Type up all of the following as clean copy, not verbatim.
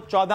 14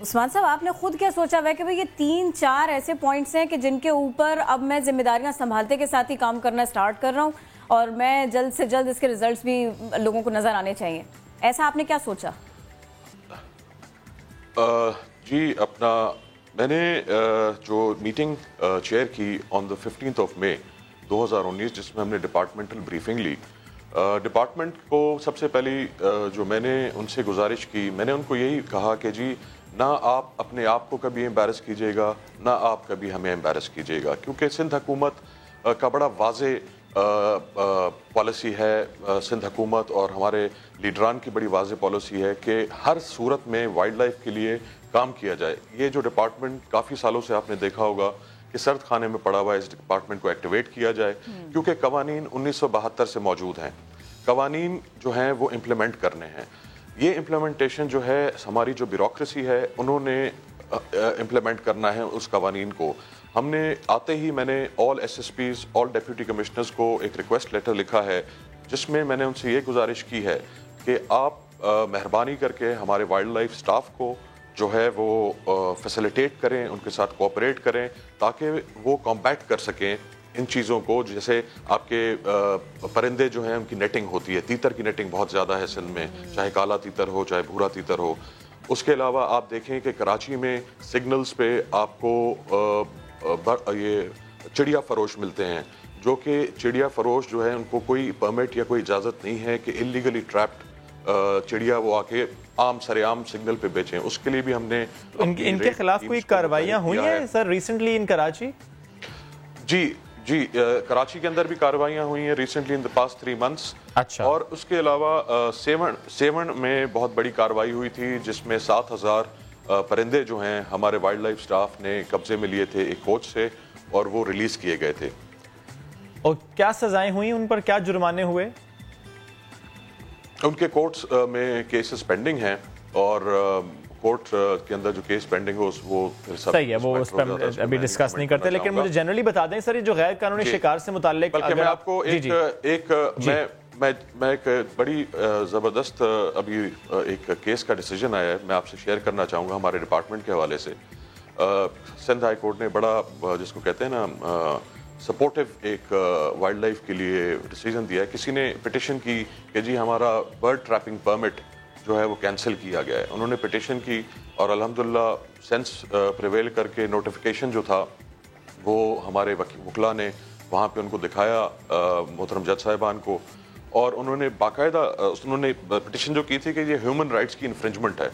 عثمان صاحب آپ نے خود کیا سوچا ہوا ہے کہ بھئی یہ 3-4 ایسے پوائنٹس ہیں کہ جن کے اوپر اب میں ذمہ داریاں سنبھالتے کے ساتھ ہی کام کرنا سٹارٹ کر رہا ہوں اور میں جلد سے جلد اس کے ریزلٹس بھی لوگوں کو نظر آنے چاہیے، ایسا آپ نے کیا سوچا؟ جی میں نے جو میٹنگ چیئر کی آن دا 15 مئی 2019 جس میں ہم نے ڈپارٹمنٹل بریفنگ لی، ڈپارٹمنٹ کو سب سے پہلی جو میں نے ان سے گزارش کی، میں نے ان کو یہی کہا کہ جی نہ آپ اپنے آپ کو کبھی امبیرس کیجیے گا، نہ آپ کبھی ہمیں امبیرس کیجیے گا، کیونکہ سندھ حکومت کا بڑا واضح پالیسی ہے، سندھ حکومت اور ہمارے لیڈران کی بڑی واضح پالیسی ہے کہ ہر صورت میں وائلڈ لائف کے لیے کام کیا جائے۔ یہ جو ڈپارٹمنٹ کافی سالوں سے آپ نے دیکھا ہوگا کہ سرد خانے میں پڑا ہوا ہے، اس ڈپارٹمنٹ کو ایکٹیویٹ کیا جائے، کیونکہ قوانین 1972 سے موجود ہیں، قوانین جو ہیں وہ امپلیمنٹ کرنے ہیں۔ یہ امپلیمنٹیشن جو ہے ہماری جو بیوروکریسی ہے انہوں نے امپلیمنٹ کرنا ہے اس قوانین کو۔ ہم نے آتے ہی میں نے آل ایس ایس پیز، آل ڈیپیوٹی کمشنرز کو ایک ریکویسٹ لیٹر لکھا ہے جس میں میں نے ان سے یہ گزارش کی ہے کہ آپ مہربانی کر کے ہمارے وائلڈ لائف سٹاف کو جو ہے وہ فیسیلیٹیٹ کریں، ان کے ساتھ کوآپریٹ کریں تاکہ وہ کمبیٹ کر سکیں ان چیزوں کو، جیسے آپ کے پرندے جو ہیں ان کی نیٹنگ ہوتی ہے، تیتر کی نیٹنگ بہت زیادہ ہے سندھ میں، چاہے کالا تیتر ہو چاہے بھورا تیتر ہو۔ اس کے علاوہ آپ دیکھیں کہ کراچی میں سگنلز پہ آپ کو یہ چڑیا فروش ملتے ہیں، جو کہ چڑیا فروش جو ہے ان کو کوئی پرمٹ یا کوئی اجازت نہیں ہے کہ انلیگلی ٹریپڈ چڑیا وہ آ کے عام سرعام سگنل پہ بیچیں۔ اس کے لیے بھی ہم نے ان کے خلاف کوئی کارروائیاں ہوئی ہیں سر ریسنٹلی ان کراچی؟ جی کراچی کے اندر بھی کارروائیاں ہوئی ہیں recently in the past 3 months۔ اچھا۔ اور اس کے علاوہ سیون میں بہت بڑی کارروائی ہوئی تھی جس میں 7,000 پرندے جو ہیں ہمارے وائلڈ لائف سٹاف نے قبضے میں لیے تھے ایک کوچ سے اور وہ ریلیز کیے گئے تھے۔ اور کیا سزائیں ہوئیں ان پر، کیا جرمانے ہوئے؟ ان کے کورٹس میں کیسز پینڈنگ ہیں اور کورٹ کے اندر جو کیس پینڈنگ ہو وہ صحیح ہے، وہ اس پہ ابھی ڈسکس نہیں کرتے، لیکن مجھے جنرلی بتا دیں سر یہ جو غیر قانونی شکار سے متعلق، بلکہ میں آپ کو میں ایک بڑی زبردست ابھی ایک کیس کا ڈیسیجن آیا ہے میں آپ سے شیئر کرنا چاہوں گا ہمارے ڈپارٹمنٹ کے حوالے سے۔ سندھ ہائی کورٹ نے بڑا جس کو کہتے ہیں نا سپورٹو ایک وائلڈ لائف کے لیے ڈیسیجن دیا ہے۔ کسی نے پٹیشن کی کہ جی ہمارا برڈ ٹریپنگ پرمٹ جو ہے وہ کینسل کیا گیا ہے، انہوں نے پٹیشن کی اور الحمدللہ سینس پریویل کر کے نوٹیفیکیشن جو تھا وہ ہمارے وکلاء نے وہاں پہ ان کو دکھایا محترم جج صاحبان کو، اور انہوں نے باقاعدہ پٹیشن جو کی تھی کہ یہ ہیومن رائٹس کی انفرنجمنٹ ہے،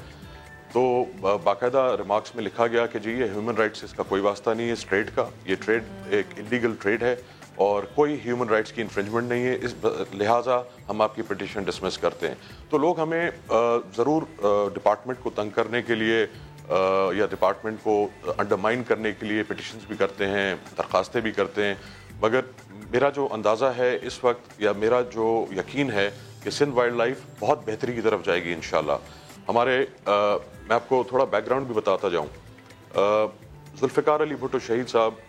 تو باقاعدہ ریمارکس میں لکھا گیا کہ جی یہ ہیومن رائٹس اس کا کوئی واسطہ نہیں ہے اس ٹریڈ کا، یہ ٹریڈ ایک انلیگل ٹریڈ ہے اور کوئی ہیومن رائٹس کی انفرنجمنٹ نہیں ہے، اس لہٰذا ہم آپ کی پٹیشن ڈسمس کرتے ہیں۔ تو لوگ ہمیں ضرور ڈپارٹمنٹ کو تنگ کرنے کے لیے یا ڈپارٹمنٹ کو انڈرمائن کرنے کے لیے پٹیشنز بھی کرتے ہیں، درخواستیں بھی کرتے ہیں، مگر میرا جو اندازہ ہے اس وقت یا میرا جو یقین ہے کہ سندھ وائلڈ لائف بہت بہتری کی طرف جائے گی انشاءاللہ۔ ہمارے میں آپ کو تھوڑا بیک گراؤنڈ بھی بتاتا جاؤں، ذوالفقار علی بھٹو شہید صاحب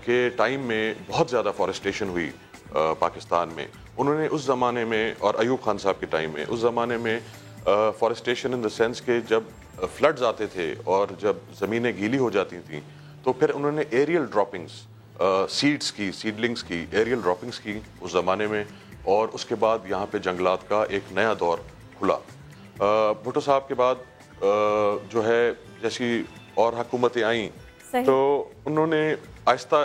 کے ٹائم میں بہت زیادہ فارسٹیشن ہوئی پاکستان میں، انہوں نے اس زمانے میں، اور ایوب خان صاحب کے ٹائم میں، اس زمانے میں فارسٹیشن ان دا سینس کہ جب فلڈز آتے تھے اور جب زمینیں گیلی ہو جاتی تھیں تو پھر انہوں نے ایریل ڈراپنگز سیڈلنگز کی ایریل ڈراپنگز کی اس زمانے میں، اور اس کے بعد یہاں پہ جنگلات کا ایک نیا دور کھلا۔ بھٹو صاحب کے بعد جو ہے جیسی اور حکومتیں آئیں تو انہوں نے آہستہ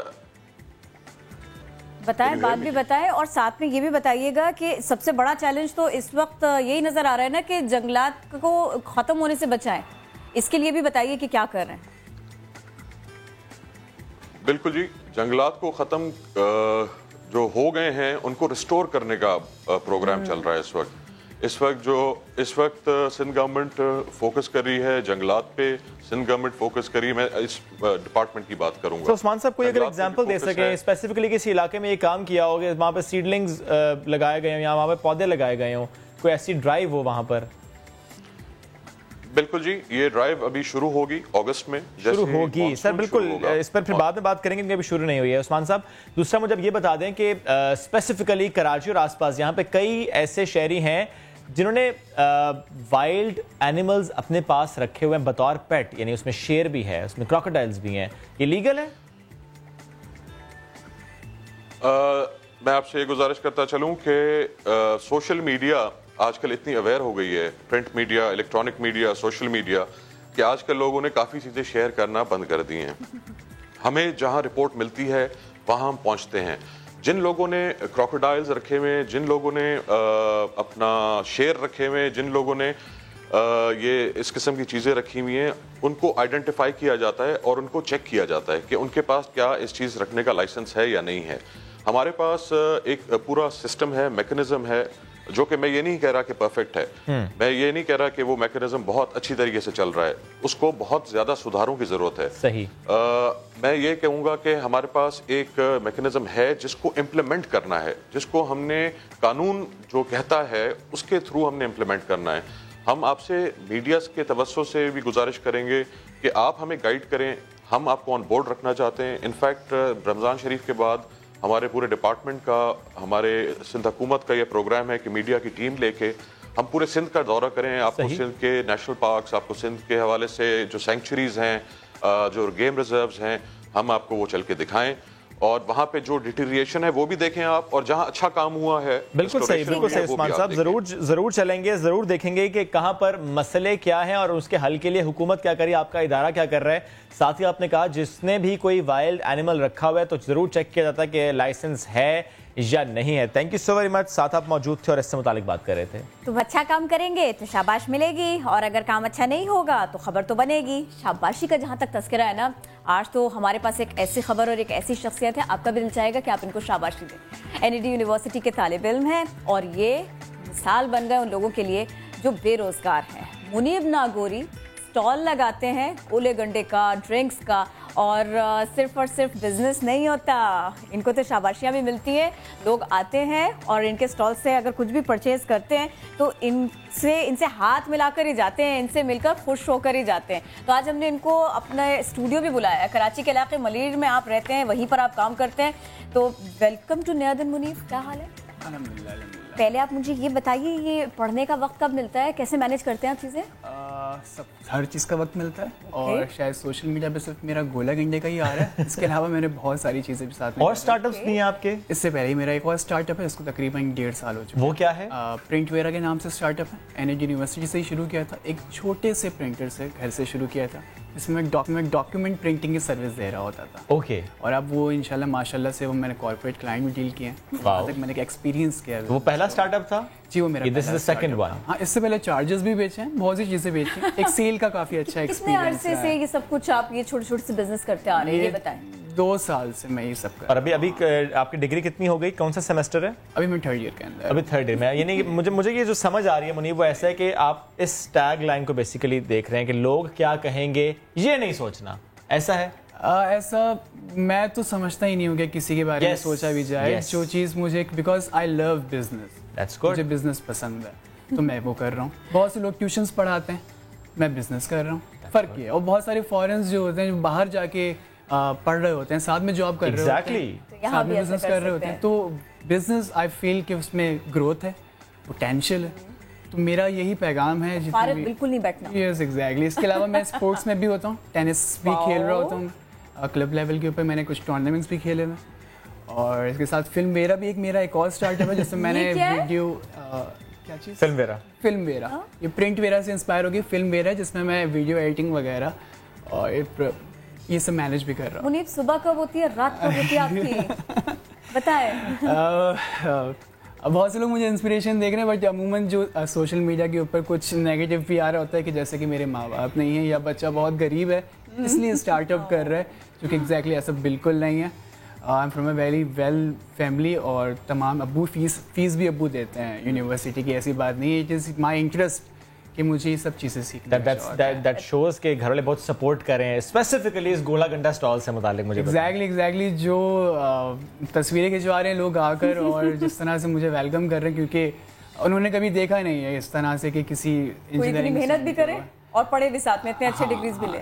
بتائیں، بات بھی بتائیں، اور ساتھ میں یہ بھی بتائیے گا کہ سب سے بڑا چیلنج تو اس وقت یہی نظر آ رہا ہے نا کہ جنگلات کو ختم ہونے سے بچائیں، اس کے لیے بھی بتائیے کہ کیا کر رہے ہیں۔ بالکل جی، جنگلات کو ختم جو ہو گئے ہیں ان کو ریسٹور کرنے کا پروگرام چل رہا ہے اس وقت سندھ گورنمنٹ فوکس کر رہی ہے جنگلات پہ، سندھ گورنمنٹ فوکس کر رہی ہے، میں اس ڈپارٹمنٹ کی بات کروں گا۔ عثمان صاحب کوئی اگر ایگزامپل دے سکیں اسپیسیفکلی کسی علاقے میں یہ کام کیا ہو کہ وہاں پہ سیڈلنگز لگائے گئے ہوں یا وہاں پہ پودے لگائے گئے ہوں، کوئی ایسی ڈرائیو ہو وہاں پر؟ بالکل جی، یہ ڈرائیو ابھی شروع ہوگی اگست میں، شروع ہوگی سر، بالکل اس پر پھر بعد میں بات کریں گے کیونکہ ابھی شروع نہیں ہوئی ہے۔ عثمان صاحب دوسرا مجھے یہ بتا دیں کہ اسپیسیفکلی کراچی اور آس پاس یہاں پہ کئی ایسے شہری ہیں جنہوں نے وائلڈ اینیملز اپنے پاس رکھے ہوئے ہیں بطور پیٹ, یعنی اس میں شیر بھی ہے, اس میں کراکوڈائلز بھی ہیں, یہ لیگل ہے؟ میں آپ سے یہ گزارش کرتا چلوں کہ سوشل میڈیا آج کل اتنی اویئر ہو گئی ہے, print media, electronic media, social media, کہ آج کل لوگوں نے کافی چیزیں شیئر کرنا بند کر دی ہیں. ہمیں جہاں رپورٹ ملتی ہے وہاں ہم پہنچتے ہیں. جن لوگوں نے کراکوڈائلز رکھے ہوئے, جن لوگوں نے اپنا شیر رکھے ہوئے, جن لوگوں نے یہ اس قسم کی چیزیں رکھی ہوئی ہیں, ان کو آئیڈینٹیفائی کیا جاتا ہے اور ان کو چیک کیا جاتا ہے کہ ان کے پاس کیا اس چیز رکھنے کا لائسنس ہے یا نہیں ہے. ہمارے پاس ایک پورا سسٹم ہے, میکنزم ہے, جو کہ میں یہ نہیں کہہ رہا کہ پرفیکٹ ہے, میں یہ نہیں کہہ رہا کہ وہ میکنزم بہت اچھی طریقے سے چل رہا ہے, اس کو بہت زیادہ سدھاروں کی ضرورت ہے. صحیح. میں یہ کہوں گا کہ ہمارے پاس ایک میکنزم ہے جس کو امپلیمنٹ کرنا ہے, جس کو ہم نے قانون جو کہتا ہے اس کے تھرو ہم نے امپلیمنٹ کرنا ہے. ہم آپ سے میڈیا کے توسط سے بھی گزارش کریں گے کہ آپ ہمیں گائیڈ کریں, ہم آپ کو آن بورڈ رکھنا چاہتے ہیں. انفیکٹ رمضان شریف کے بعد ہمارے پورے ڈپارٹمنٹ کا, ہمارے سندھ حکومت کا یہ پروگرام ہے کہ میڈیا کی ٹیم لے کے ہم پورے سندھ کا دورہ کریں. آپ کو سندھ کے نیشنل پارکس, آپ کو سندھ کے حوالے سے جو سینکچوریز ہیں, جو گیم ریزروز ہیں, ہم آپ کو وہ چل کے دکھائیں, اور وہاں پہ جو ڈیٹیریشن ہے وہ بھی دیکھیں آپ, اور جہاں اچھا کام ہوا ہے. بالکل صحیح, بالکل صحیح عثمان صاحب, ضرور چلیں گے, ضرور دیکھیں گے کہ کہاں پر مسئلے کیا ہیں اور اس کے حل کے لیے حکومت کیا کری, آپ کا ادارہ کیا کر رہا ہے. ساتھ ہی آپ نے کہا جس نے بھی کوئی وائلڈ اینیمل رکھا ہوا ہے تو ضرور چیک کیا جاتا ہے کہ لائسنس ہے یا نہیں ہے. تھینک یو سو ویری مچ. ساتھ آپ موجود تھے اور اس سے متعلق بات کر رہے تھے. تم اچھا کام کریں گے تو شاباش ملے گی, اور اگر کام اچھا نہیں ہوگا تو خبر تو بنے گی. شاباشی کا جہاں تک تذکرہ ہے نا, آج تو ہمارے پاس ایک ایسی خبر اور ایک ایسی شخصیت ہے, آپ کا بھی دل چاہے گا کہ آپ ان کو شاباشی دیں. NED یونیورسٹی کے طالب علم ہیں اور یہ مثال بن گئے ان لوگوں کے لیے جو بے روزگار ہیں. منیب ناگوری سٹال لگاتے ہیں اولے گنڈے کا, ڈرنکس کا, اور صرف بزنس نہیں ہوتا, ان کو تو شاباشیاں بھی ملتی ہیں. لوگ آتے ہیں اور ان کے سٹال سے اگر کچھ بھی پرچیز کرتے ہیں تو ان سے ہاتھ ملا کر ہی جاتے ہیں, ان سے مل کر خوش ہو کر ہی جاتے ہیں. تو آج ہم نے ان کو اپنا اسٹوڈیو بھی بلایا ہے. کراچی کے علاقے ملیر میں آپ رہتے ہیں, وہیں پر آپ کام کرتے ہیں, تو ویلکم ٹو نیادن. منیب, کیا حال ہے؟ الحمدللہ. پہلے آپ مجھے یہ بتائیے, یہ پڑھنے کا وقت کب ملتا ہے, کیسے مینیج کرتے ہیں آپ چیزیں؟ ہر چیز کا وقت ملتا ہے, اور شاید سوشل میڈیا پہ صرف میرا گولا گنڈے کا ہی آ رہا ہے, اس کے علاوہ میں نے بہت ساری چیزیں بھی ساتھ میں. اور اسٹارٹ اپس بھی ہیں آپ کے؟ اس سے پہلے ہی میرا ایک اور اسٹارٹ اپ ہے, اس کو تقریباً 1.5 سال ہو چکا. وہ کیا ہے؟ پرنٹ ویرا کے نام سے اسٹارٹ اپ ہے. NED یونیورسٹی سے ہی شروع کیا تھا, ایک چھوٹے سے پرنٹر سے, گھر سے شروع کیا تھا, اس میں ڈاکیومنٹ پرنٹنگ کی سروس دے رہا ہوتا تھا. اوکے. اور اب وہ انشاءاللہ ماشاءاللہ سے وہ میں نے کارپوریٹ کلائنٹ بھی ڈیل کیے ہیں, وہاں تک میں نے ایک ایکسپیرینس کیا. وہ پہلا اسٹارٹ اپ تھا جی, وہ میرا دس از دی سیکنڈ ون. ہاں, اس سے پہلے چارجز بھی بیچے ہیں, بہت سی چیزیں بیچی ہیں. ایک سیل کا کافی اچھا ایکسپیرینس ہے. کتنے عرصے سے یہ سب کچھ آپ یہ چھوٹے چھوٹے سے بزنس کرتے آ رہے ہیں, یہ بتائیں. 2 سال سے میں یہ سب کر. اور ابھی آپ کی ڈگری کتنی ہو گئی, کون سا سیمسٹر ہے؟ ابھی میں 3rd ایئر کے اندر. ابھی 3rd ایئر میں. یعنی مجھے یہ جو سمجھ آ رہی ہے منیب, وہ ایسا ہے کہ آپ اس ٹیگ لائن کو بیسیکلی دیکھ رہے ہیں کہ لوگ کیا کہیں گے یہ نہیں سوچنا, ایسا ہے؟ ایسا میں تو سمجھتا ہی نہیں ہوں کہ کسی کے بارے میں سوچا بھی جائے. جو چیز مجھے, بیکاز آئی لو بزنس, مجھے بزنس پسند ہے تو میں وہ کر رہا ہوں. بہت سے لوگ ٹیوشنس پڑھاتے ہیں, میں بزنس کر رہا ہوں. فرق یہ ہے. اور بہت سارے فارنز جو ہوتے ہیں, جو باہر جا کے پڑھ رہے ہوتے ہیں, ساتھ میں جاب کر رہے ہوتے ہیں, ساتھ میں بزنس کر رہے ہوتے ہیں. تو بزنس آئی فیل کہ اس میں گروتھ ہے, پوٹینشیل ہے. تو میرا یہی پیغام ہے. بالکل نہیں بیٹھنا. Yes exactly. اس کے علاوہ میں اسپورٹس میں بھی ہوتا ہوں, ٹینس بھی کھیل رہا ہوتا ہوں, کلب لیول کے اوپر میں نے کچھ ٹورنامنٹس بھی کھیلے ہوئے. اور اس کے ساتھ فلم ویرا بھی میرا ایک اور اسٹارٹ اپ ہے, جس میں میں نے ویڈیو, کیا چیز, فلم ویرا. یہ پرنٹ ویرا سے انسپائر ہوگی فلم ویرا, جس میں میں ویڈیو ایڈیٹنگ وغیرہ اور یہ سب مینیج بھی کر رہا ہوں. منیب, صبح کب ہوتی ہے, رات کب ہوتی ہے آپ کی, بتائیں. بہت سے لوگ مجھے انسپریشن دیکھ رہے ہیں, بٹ عموماً جو سوشل میڈیا کے اوپر کچھ نیگیٹو بھی آ رہا ہوتا ہے کہ جیسے کہ میرے ماں باپ نہیں ہیں, یا بچہ بہت غریب ہے اس لیے اسٹارٹ اپ کر رہا ہے, جو کہ ایگزیکٹلی ایسا بالکل نہیں ہے. I am from a very well family, اور تمام ابو فیس بھی ابو دیتے ہیں یونیورسٹی کی, ایسی بات نہیں ہے. اٹ از مائی انٹرسٹ کہ مجھے یہ سب چیزیں سیکھنا ہے. دیٹ شوز کہ گھر والے بہت سپورٹ کر رہے ہیں, اسپیسیفکلی اس گولا گنڈا اسٹال سے متعلق. مجھے ایگزیکٹلی جو تصویریں کھنچوا رہے ہیں لوگ آ کر, اور جس طرح سے مجھے ویلکم کر رہے ہیں, کیونکہ انہوں نے کبھی دیکھا نہیں ہے اس طرح سے کہ کسی انجینئرنگ محنت بھی کرے اور پڑھے بھی ساتھ میں, اتنے اچھے ڈگریز بھی لے.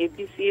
APC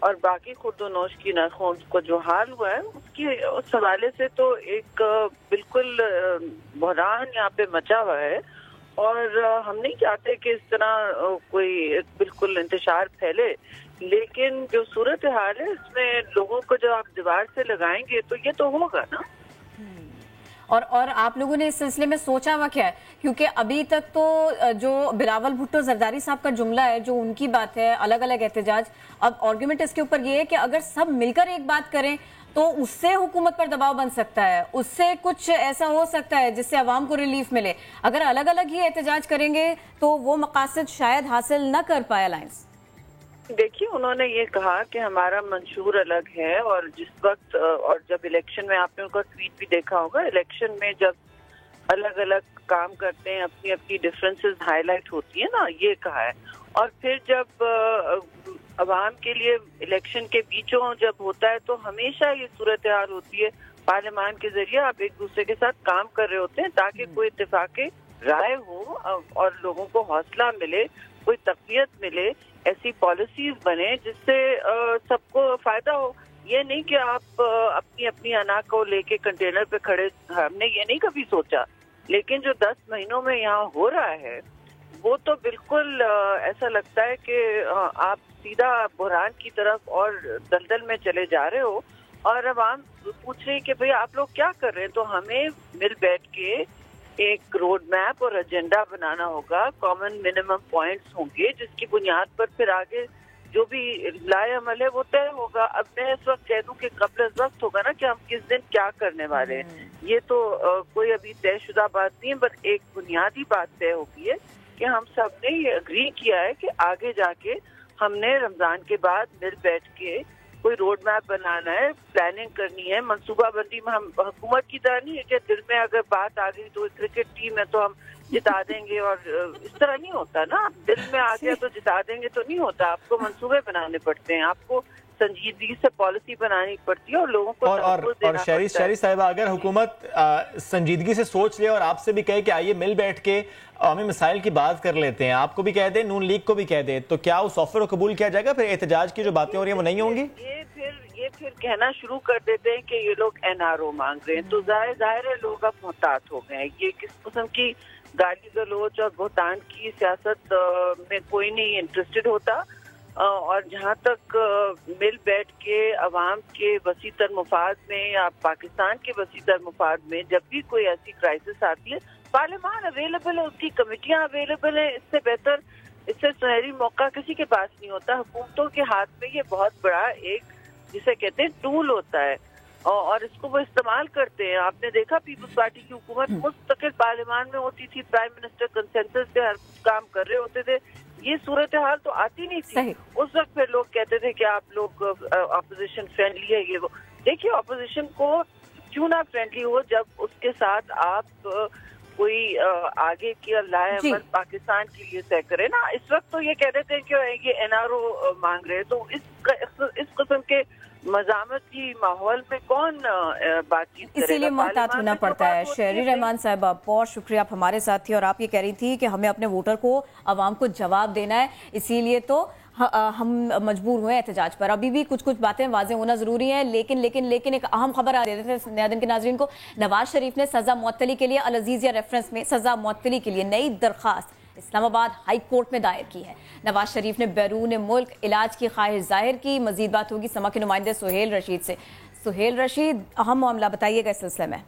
اور باقی خورد و نوش کی نرخوں کو جو حال ہوا ہے اس حوالے سے تو ایک بالکل بحران یہاں پہ مچا ہوا ہے، اور ہم نہیں چاہتے کہ اس طرح کوئی بالکل انتشار پھیلے، لیکن جو صورتحال ہے اس میں لوگوں کو جب آپ دیوار سے لگائیں گے تو یہ تو ہوگا نا۔ اور آپ لوگوں نے اس سلسلے میں سوچا ہوا کیا ہے؟ کیونکہ ابھی تک تو جو بلاول بھٹو زرداری صاحب کا جملہ ہے، جو ان کی بات ہے، الگ الگ احتجاج، اب آرگومنٹ اس کے اوپر یہ ہے کہ اگر سب مل کر ایک بات کریں تو اس سے حکومت پر دباؤ بن سکتا ہے، اس سے کچھ ایسا ہو سکتا ہے جس سے عوام کو ریلیف ملے۔ اگر الگ الگ ہی احتجاج کریں گے تو وہ مقاصد شاید حاصل نہ کر پائے الائنس۔ دیکھیے انہوں نے یہ کہا کہ ہمارا منشور الگ ہے، اور جس وقت اور جب الیکشن میں آپ نے ان کا ٹویٹ بھی دیکھا ہوگا، الیکشن میں جب الگ الگ کام کرتے ہیں اپنی اپنی ڈفرینسز ہائی لائٹ ہوتی ہے نا، یہ کہا ہے۔ اور پھر جب عوام کے لیے الیکشن کے بیچوں جب ہوتا ہے تو ہمیشہ یہ صورتحال ہوتی ہے، پارلیمان کے ذریعے آپ ایک دوسرے کے ساتھ کام کر رہے ہوتے ہیں تاکہ کوئی اتفاق رائے ہو اور لوگوں کو حوصلہ ملے، کوئی تقویت ملے، ایسی پالیسیز بنے جس سے سب کو فائدہ ہو۔ یہ نہیں کہ آپ اپنی اپنی انا کو لے کے کنٹینر پہ کھڑے، ہم نے یہ نہیں کبھی سوچا، لیکن جو 10 مہینوں میں یہاں ہو رہا ہے وہ تو بالکل ایسا لگتا ہے کہ آپ سیدھا بحران کی طرف اور دلدل میں چلے جا رہے ہو، اور عوام پوچھ رہے ہیں کہ بھئی آپ لوگ کیا کر رہے ہیں۔ تو ہمیں مل بیٹھ کے ایک روڈ میپ اور ایجنڈا بنانا ہوگا، کامن منیمم پوائنٹس ہوں گے جس کی بنیاد پر پھر آگے جو بھی لائے عمل ہے وہ طے ہوگا۔ اب میں اس وقت کہہ دوں کہ قبل از وقت ہوگا نا کہ ہم کس دن کیا کرنے والے ہیں، یہ تو کوئی ابھی طے شدہ بات نہیں ہے، بس ایک بنیادی بات طے ہوگی ہے کہ ہم سب نے یہ اگری کیا ہے کہ آگے جا کے ہم نے رمضان کے بعد مل بیٹھ کے کوئی روڈ میپ بنانا ہے، پلاننگ کرنی ہے، منصوبہ بندی میں ہم حکومت کی طرح نہیں ہے کہ دل میں اگر بات آ گئی تو کرکٹ ٹیم ہے تو ہم جتا دیں گے، اور اس طرح نہیں ہوتا نا، دل میں آ گیا تو جتا دیں گے تو نہیں ہوتا، آپ کو منصوبے بنانے پڑتے ہیں، آپ کو سنجیدگی سے پالیسی بنانی پڑتی ہے اور لوگوں کو اور شہری صاحبہ اگر حکومت سنجیدگی سے سوچ لے اور آپ سے بھی کہے کہ آئیے مل بیٹھ کے عوامی مسائل کی بات کر لیتے ہیں، آپ کو بھی کہہ دیں، نون لیگ کو بھی کہہ دیں، تو کیا اس آفر کو قبول کیا جائے گا؟ پھر احتجاج کی جو باتیں ہو رہی ہیں وہ نہیں ہوں گی؟ یہ پھر کہنا شروع کر دیتے ہیں کہ یہ لوگ NRO مانگ رہے ہیں، تو ظاہر ہے لوگ اب محتاط ہو گئے ہیں۔ یہ کس قسم کی گالی گلوچ اور بہتان کی سیاست میں کوئی نہیں انٹرسٹڈ ہوتا، اور جہاں تک مل بیٹھ کے عوام کے وسیع تر مفاد میں یا پاکستان کے وسیع تر مفاد میں جب بھی کوئی ایسی کرائسس آتی ہے، پارلیمان اویلیبل ہے، اس کی کمیٹیاں اویلیبل ہیں، اس سے بہتر، اس سے سنہری موقع کسی کے پاس نہیں ہوتا۔ حکومتوں کے ہاتھ میں یہ بہت بڑا ایک جسے کہتے ہیں ٹول ہوتا ہے، اور اس کو وہ استعمال کرتے ہیں۔ آپ نے دیکھا پیپلز پارٹی کی حکومت مستقل پارلیمان میں ہوتی تھی، پرائم منسٹر کنسنسس سے ہر کام کر رہے ہوتے تھے، یہ صورتحال تو آتی نہیں تھی۔ اس وقت پھر لوگ کہتے تھے کہ آپ لوگ اپوزیشن فرینڈلی ہے، یہ وہ۔ دیکھیے اپوزیشن کو کیوں نہ فرینڈلی ہو جب اس کے ساتھ آپ کوئی آگے کی لائے عمل پاکستان کے لیے طے کرے نا۔ اس وقت تو یہ کہہ دیتے ہیں کہ یہ NRO مانگ رہے، تو اس قسم کے مزاحمت کی ماحول میں کون بات چیت کرے گا؟ اسی لیے محتاط ہونا پڑتا ہے۔ شہری رحمان صاحبہ بہت شکریہ، آپ ہمارے ساتھ تھی اور آپ یہ کہہ رہی تھی کہ ہمیں اپنے ووٹر کو، عوام کو جواب دینا ہے، اسی لیے تو ہم مجبور ہوئے احتجاج پر۔ ابھی بھی کچھ باتیں واضح ہونا ضروری ہیں، لیکن ایک اہم خبر آ رہی تھے نیا دن کے ناظرین کو۔ نواز شریف نے سزا معطلی کے لیے العزیزیہ ریفرنس میں سزا معطلی کے لیے نئی درخواست اسلام آباد ہائی کورٹ میں دائر کی ہے۔ نواز شریف نے بیرون ملک علاج کی خواہش ظاہر کی۔ مزید بات ہوگی سما کے نمائندے سہیل رشید سے۔ سہیل رشید، اہم معاملہ بتائیے گا اس سلسلے میں۔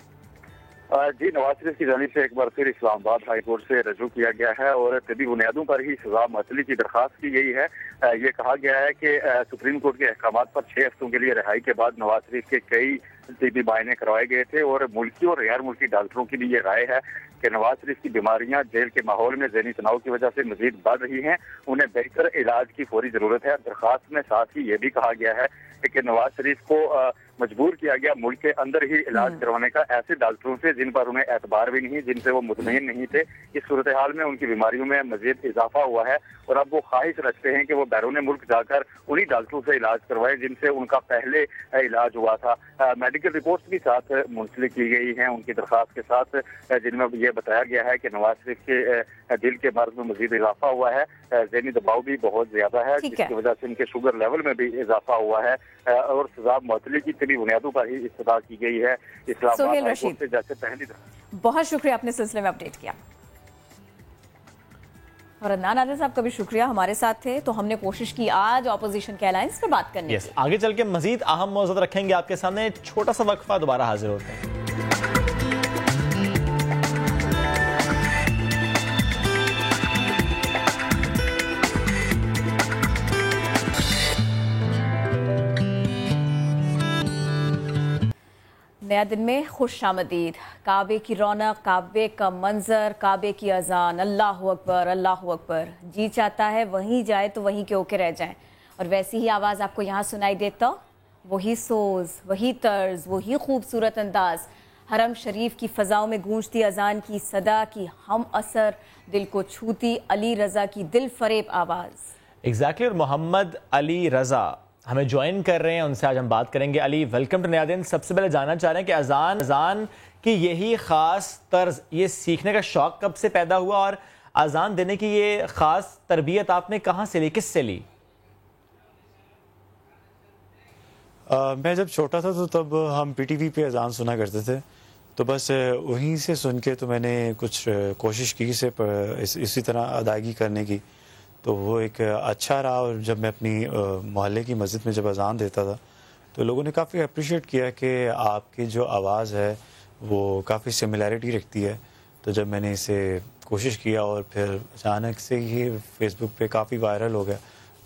جی، نواز شریف کی جانب سے ایک بار پھر اسلام آباد ہائی کورٹ سے رجوع کیا گیا ہے اور طبی بنیادوں پر ہی سزا معطلی کی درخواست کی گئی ہے۔ یہ کہا گیا ہے کہ سپریم کورٹ کے احکامات پر 6 ہفتوں کے لیے رہائی کے بعد نواز شریف کے کئی طبی معائنے کروائے گئے تھے، اور ملکی اور غیر ملکی ڈاکٹروں کی بھی یہ رائے ہے کہ نواز شریف کی بیماریاں جیل کے ماحول میں ذہنی تناؤ کی وجہ سے مزید بڑھ رہی ہیں، انہیں بہتر علاج کی فوری ضرورت ہے۔ درخواست میں ساتھ ہی یہ بھی کہا گیا ہے کہ نواز شریف کو مجبور کیا گیا ملک کے اندر ہی علاج کروانے کا ایسے ڈاکٹروں سے جن پر انہیں اعتبار بھی نہیں، جن سے وہ مطمئن نہیں تھے. اس صورتحال میں ان کی بیماریوں میں مزید اضافہ ہوا ہے اور اب وہ خواہش رکھتے ہیں کہ وہ بیرون ملک جا کر انہی ڈاکٹروں سے علاج کروائے جن سے ان کا پہلے علاج ہوا تھا. میڈیکل رپورٹس بھی ساتھ منسلک کی گئی ہیں ان کی درخواست کے ساتھ، جن میں یہ بتایا گیا ہے کہ نواز شریف کے دل کے مرض میں مزید اضافہ ہوا ہے، ذہنی دباؤ بھی بہت زیادہ ہے جس کی وجہ سے ان کے شوگر لیول میں بھی اضافہ ہوا ہے اور سزا معطلی کی طبی بنیادوں پر ہی استدعا کی گئی ہے. اسلام آباد ہائی کورٹ سے جیسے پہلی بہت شکریہ اپنے سلسلے میں اپڈیٹ کیا. اور عدنان عادل صاحب کا بھی شکریہ، ہمارے ساتھ تھے تو ہم نے کوشش کی آج اپوزیشن کے الائنس پہ بات کرنے کی. آگے چل کے مزید اہم موضوعات رکھیں گے آپ کے سامنے. چھوٹا سا وقفہ، دوبارہ حاضر ہوتے ہیں. نیا دن میں خوش آمدید. کعبے کی رونق، کعبے کا منظر، کعبے کی اذان، اللہ اکبر اللہ اکبر. جی چاہتا ہے وہیں جائے تو وہیں کے اوکے رہ جائیں. اور ویسی ہی آواز آپ کو یہاں سنائی دیتا، وہی سوز، وہی طرز، وہی خوبصورت انداز. حرم شریف کی فضاؤں میں گونجتی اذان کی صدا کی ہم اثر، دل کو چھوتی علی رضا کی دل فریب آواز. ایگزیکٹلی. اور محمد علی رضا ہمیں جوائن کر رہے ہیں، ان سے آج ہم بات کریں گے. علی، ویلکم ٹو نیا دن. سب سے پہلے جاننا چاہ رہے ہیں کہ اذان کی یہی خاص طرز، یہ سیکھنے کا شوق کب سے پیدا ہوا اور اذان دینے کی یہ خاص تربیت آپ نے کہاں سے لی، کس سے لی؟ میں جب چھوٹا تھا تو تب ہم پی ٹی وی پہ اذان سنا کرتے تھے، تو بس وہیں سے سن کے تو میں نے کچھ کوشش کی اسی طرح ادائیگی کرنے کی. تو وہ ایک اچھا رہا. اور جب میں اپنی محلے کی مسجد میں جب اذان دیتا تھا تو لوگوں نے کافی اپریشیٹ کیا کہ آپ کی جو آواز ہے وہ کافی سملیرٹی رکھتی ہے. تو جب میں نے اسے کوشش کیا اور پھر اچانک سے یہ فیس بک پہ کافی وائرل ہو گیا.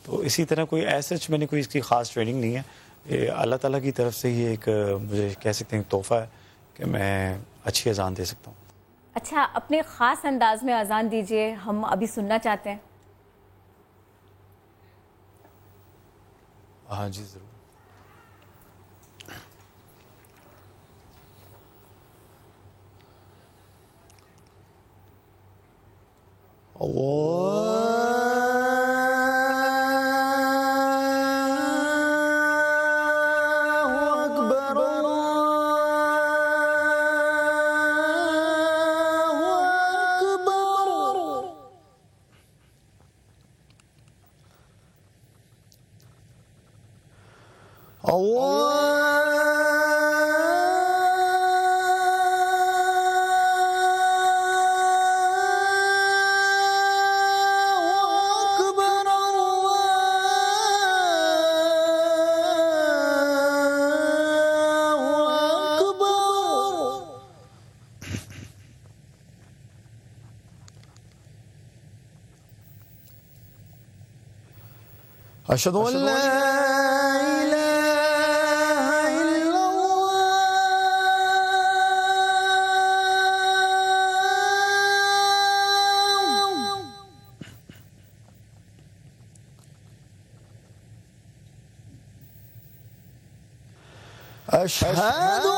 تو اسی طرح کوئی ایسا میں نے کوئی اس کی خاص ٹریننگ نہیں ہے. یہ اللہ تعالیٰ کی طرف سے یہ ایک مجھے کہہ سکتے ہیں تحفہ ہے کہ میں اچھی اذان دے سکتا ہوں. اچھا، اپنے خاص انداز میں اذان دیجئے، ہم ابھی سننا چاہتے ہیں. ہاں جی ضرور. أشهد أن لا إله إلا الله أشهد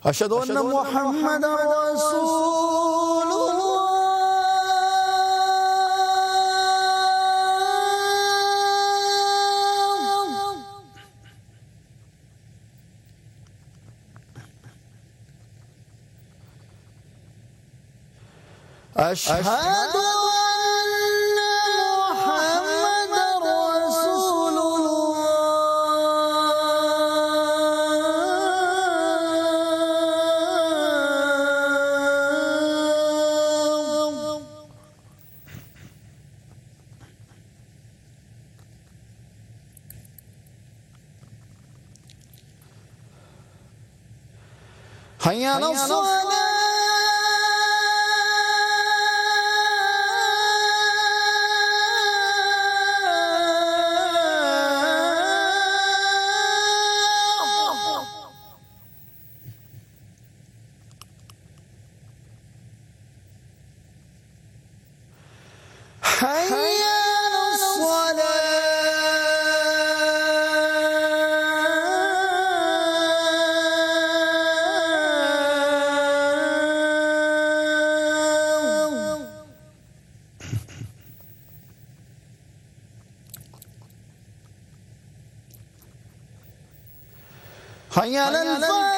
أشهد أن محمد رسول الله أشهد أن محمد رسول الله. حي على الصلاة. حي على الفلاح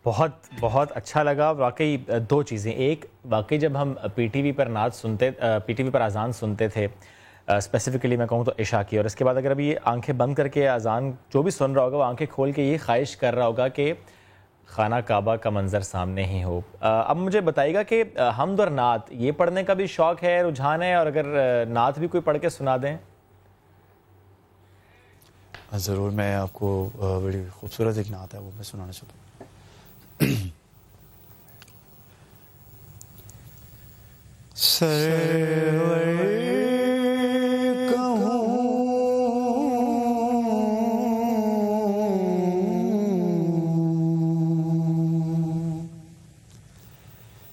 بہت بہت اچھا لگا واقعی. دو چیزیں، ایک واقعی جب ہم پی ٹی وی پر نعت سنتے، پی ٹی وی پر اذان سنتے تھے اسپیسیفکلی میں کہوں تو عشاء کی، اور اس کے بعد اگر ابھی آنکھیں بند کر کے اذان جو بھی سن رہا ہوگا وہ آنکھیں کھول کے یہ خواہش کر رہا ہوگا کہ خانہ کعبہ کا منظر سامنے ہی ہو. اب مجھے بتائیے گا کہ حمد اور نعت یہ پڑھنے کا بھی شوق ہے، رجحان ہے، اور اگر نعت بھی کوئی پڑھ کے سنا دیں. ضرور، میں آپ کو بڑی خوبصورت ایک نعت ہے وہ میں سنانا چاہتا ہوں. سرور کہوں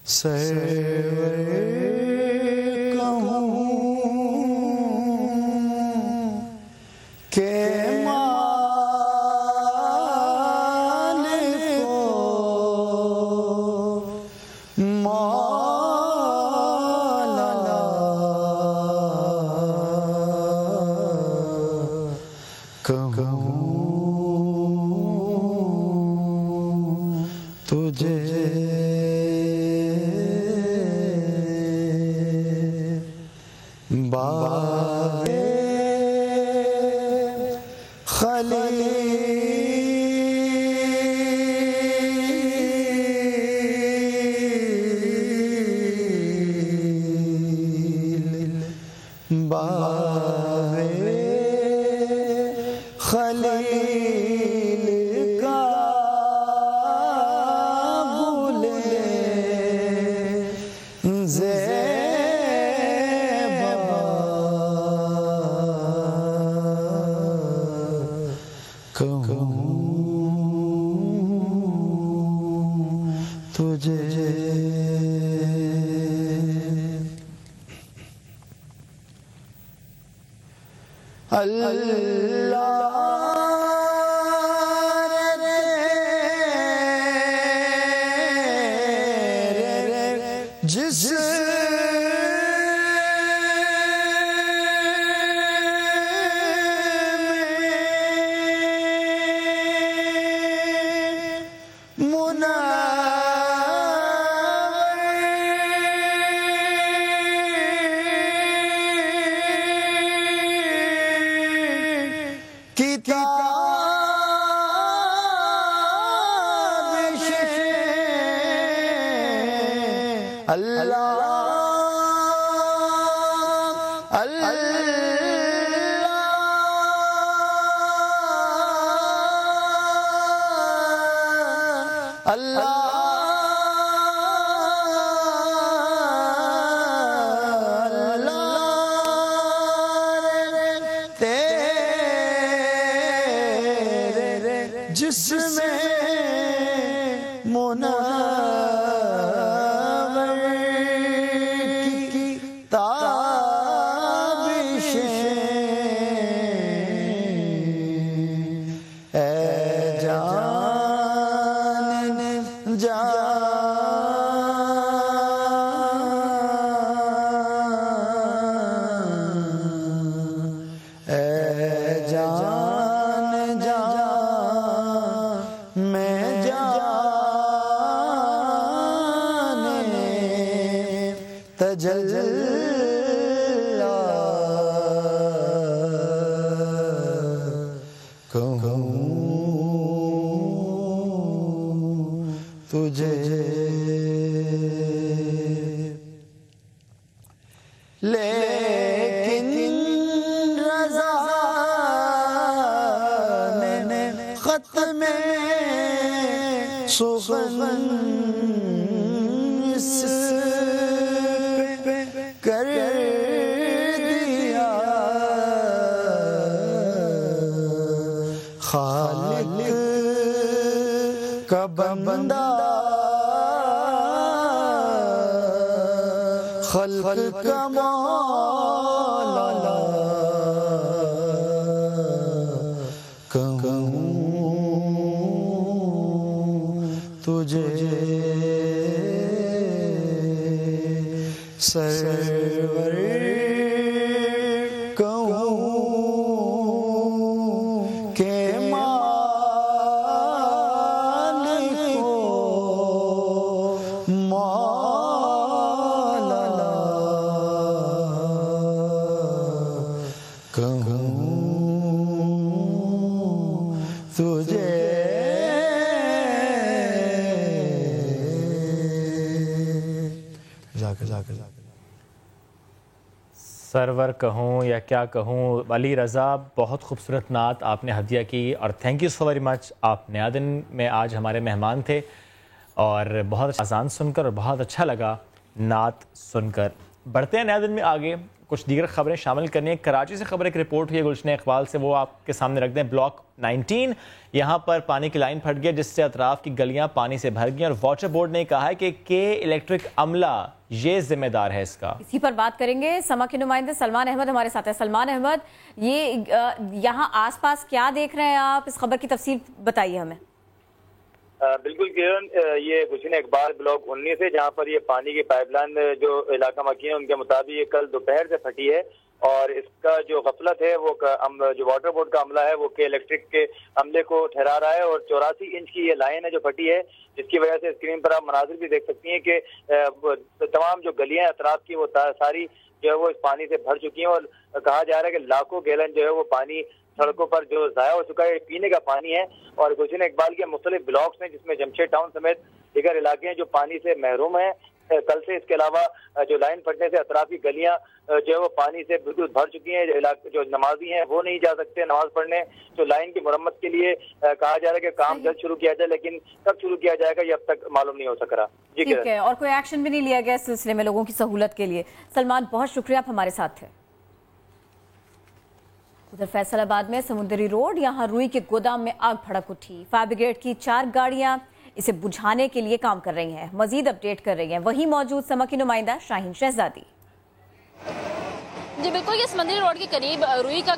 سرور کہوں کہ لیکن رضا نے ختم سخن کر دیا. خالق کا بندہ خلق کا مولا کہوں تجھے سرور کہوں کہ مالک مولا کہوں تجھے سرور کہوں یا کیا کہوں. علی رضا, بہت خوبصورت نعت آپ نے ہدیہ کی اور تھینک یو سو ویری مچ. آپ نیا دن میں آج ہمارے مہمان تھے اور بہت اچھا اذان سن کر اور بہت اچھا لگا نعت سن کر. بڑھتے ہیں نیا دن میں آگے, کچھ دیگر خبریں شامل کرنی ہے. کراچی سے خبر ایک رپورٹ ہوئی ہے گلشن اقبال سے, وہ آپ کے سامنے رکھ دیں. بلاک 19 یہاں پر پانی کی لائن پھٹ گیا جس سے اطراف کی گلیاں پانی سے بھر گئی اور واٹر بورڈ نے کہا ہے کہ الیکٹرک عملہ یہ ذمہ دار ہے اس کا. اسی پر بات کریں گے. سما کے نمائندے سلمان احمد ہمارے ساتھ ہیں. سلمان احمد, یہ یہاں آس پاس کیا دیکھ رہے ہیں آپ, اس خبر کی تفصیل بتائیے ہمیں. بالکل کرن, یہ گلشن اقبال بلاک 19 ہے جہاں پر یہ پانی کی پائپ لائن جو علاقہ مکی ہے ان کے مطابق یہ کل دوپہر سے پھٹی ہے اور اس کا جو غفلت ہے وہ جو واٹر بورڈ کا عملہ ہے وہ کے الیکٹرک کے عملے کو ٹھہرا رہا ہے. اور 84 انچ کی یہ لائن ہے جو پھٹی ہے جس کی وجہ سے اسکرین پر آپ مناظر بھی دیکھ سکتی ہیں کہ تمام جو گلیاں اطراف کی وہ ساری جو ہے وہ اس پانی سے بھر چکی ہیں اور کہا جا رہا ہے کہ لاکھوں گیلن جو ہے وہ پانی سڑکوں پر جو ضائع ہو چکا ہے, پینے کا پانی ہے. اور گلشن اقبال کے مختلف بلاکس ہیں جس میں جمشید ٹاؤن سمیت دیگر علاقے ہیں جو پانی سے محروم ہیں کل سے. اس کے علاوہ جو لائن پھٹنے سے اطرافی گلیاں جو ہے وہ پانی سے بالکل بھر چکی ہیں. جو نمازی ہیں وہ نہیں جا سکتے نماز پڑھنے. جو لائن کی مرمت کے لیے کہا جا رہا ہے کہ کام جلد شروع کیا جائے, لیکن کب شروع کیا جائے گا یہ اب تک معلوم نہیں ہو سک رہا. جی ٹھیک ہے, اور کوئی ایکشن بھی نہیں لیا گیا اس سلسلے میں لوگوں کی سہولت کے لیے. سلمان بہت شکریہ, آپ ہمارے ساتھ تھے. ادھر فیصل آباد میں سمندری روڈ, یہاں روئی کے گودام میں آگ بھڑک اٹھی. فائر بریگیڈ کی 4 گاڑیاں اسے بجھانے کے لیے کام کر رہی ہیں. مزید اپڈیٹ کر رہی ہیں وہی موجود سما کی نمائندہ شاہین شہزادی. جی بالکل, یہ سمندری روڈ کے قریب روئی کا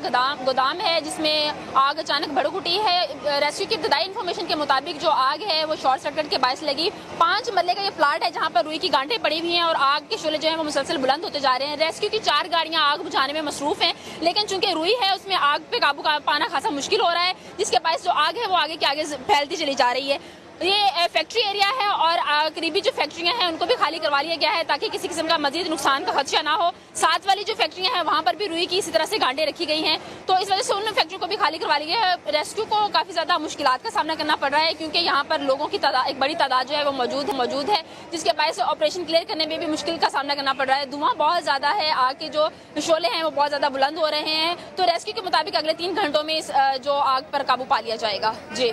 گودام ہے جس میں آگ اچانک بھڑک اٹھی ہے. ریسکیو کی ابتدائی انفارمیشن کے مطابق جو آگ ہے وہ شارٹ سرکٹ کے باعث لگی. 5 مرلے کا یہ پلاٹ ہے جہاں پر روئی کی گانٹیں پڑی ہوئی ہیں اور آگ کے شعلے جو ہیں وہ مسلسل بلند ہوتے جا رہے ہیں. ریسکیو کی 4 گاڑیاں آگ بجھانے میں مصروف ہیں, لیکن چونکہ روئی ہے اس میں آگ پہ قابو پانا خاصا مشکل ہو رہا ہے, جس کے باعث جو آگ ہے وہ آگے کے آگے پھیلتی چلی جا رہی ہے. یہ فیکٹری ایریا ہے اور قریبی جو فیکٹریاں ہیں ان کو بھی خالی کروا لیا گیا ہے تاکہ کسی قسم کا مزید نقصان کا خدشہ نہ ہو. ساتھ والی جو فیکٹریاں ہیں وہاں پر بھی روئی کی اسی طرح سے گانٹیں رکھی گئی ہیں, تو اس وجہ سے ان فیکٹریوں کو بھی خالی کروا لیا گیا ہے. ریسکیو کو کافی زیادہ مشکلات کا سامنا کرنا پڑ رہا ہے کیونکہ یہاں پر لوگوں کی تعداد, ایک بڑی تعداد جو ہے وہ موجود ہے, جس کے باعث آپریشن کلیئر کرنے میں بھی مشکل کا سامنا کرنا پڑ رہا ہے. دھواں بہت زیادہ ہے, آگ کے جو شعلے ہیں وہ بہت زیادہ بلند ہو رہے ہیں. تو ریسکیو کے مطابق اگلے 3 گھنٹوں میں جو آگ پر قابو پا لیا جائے گا. جی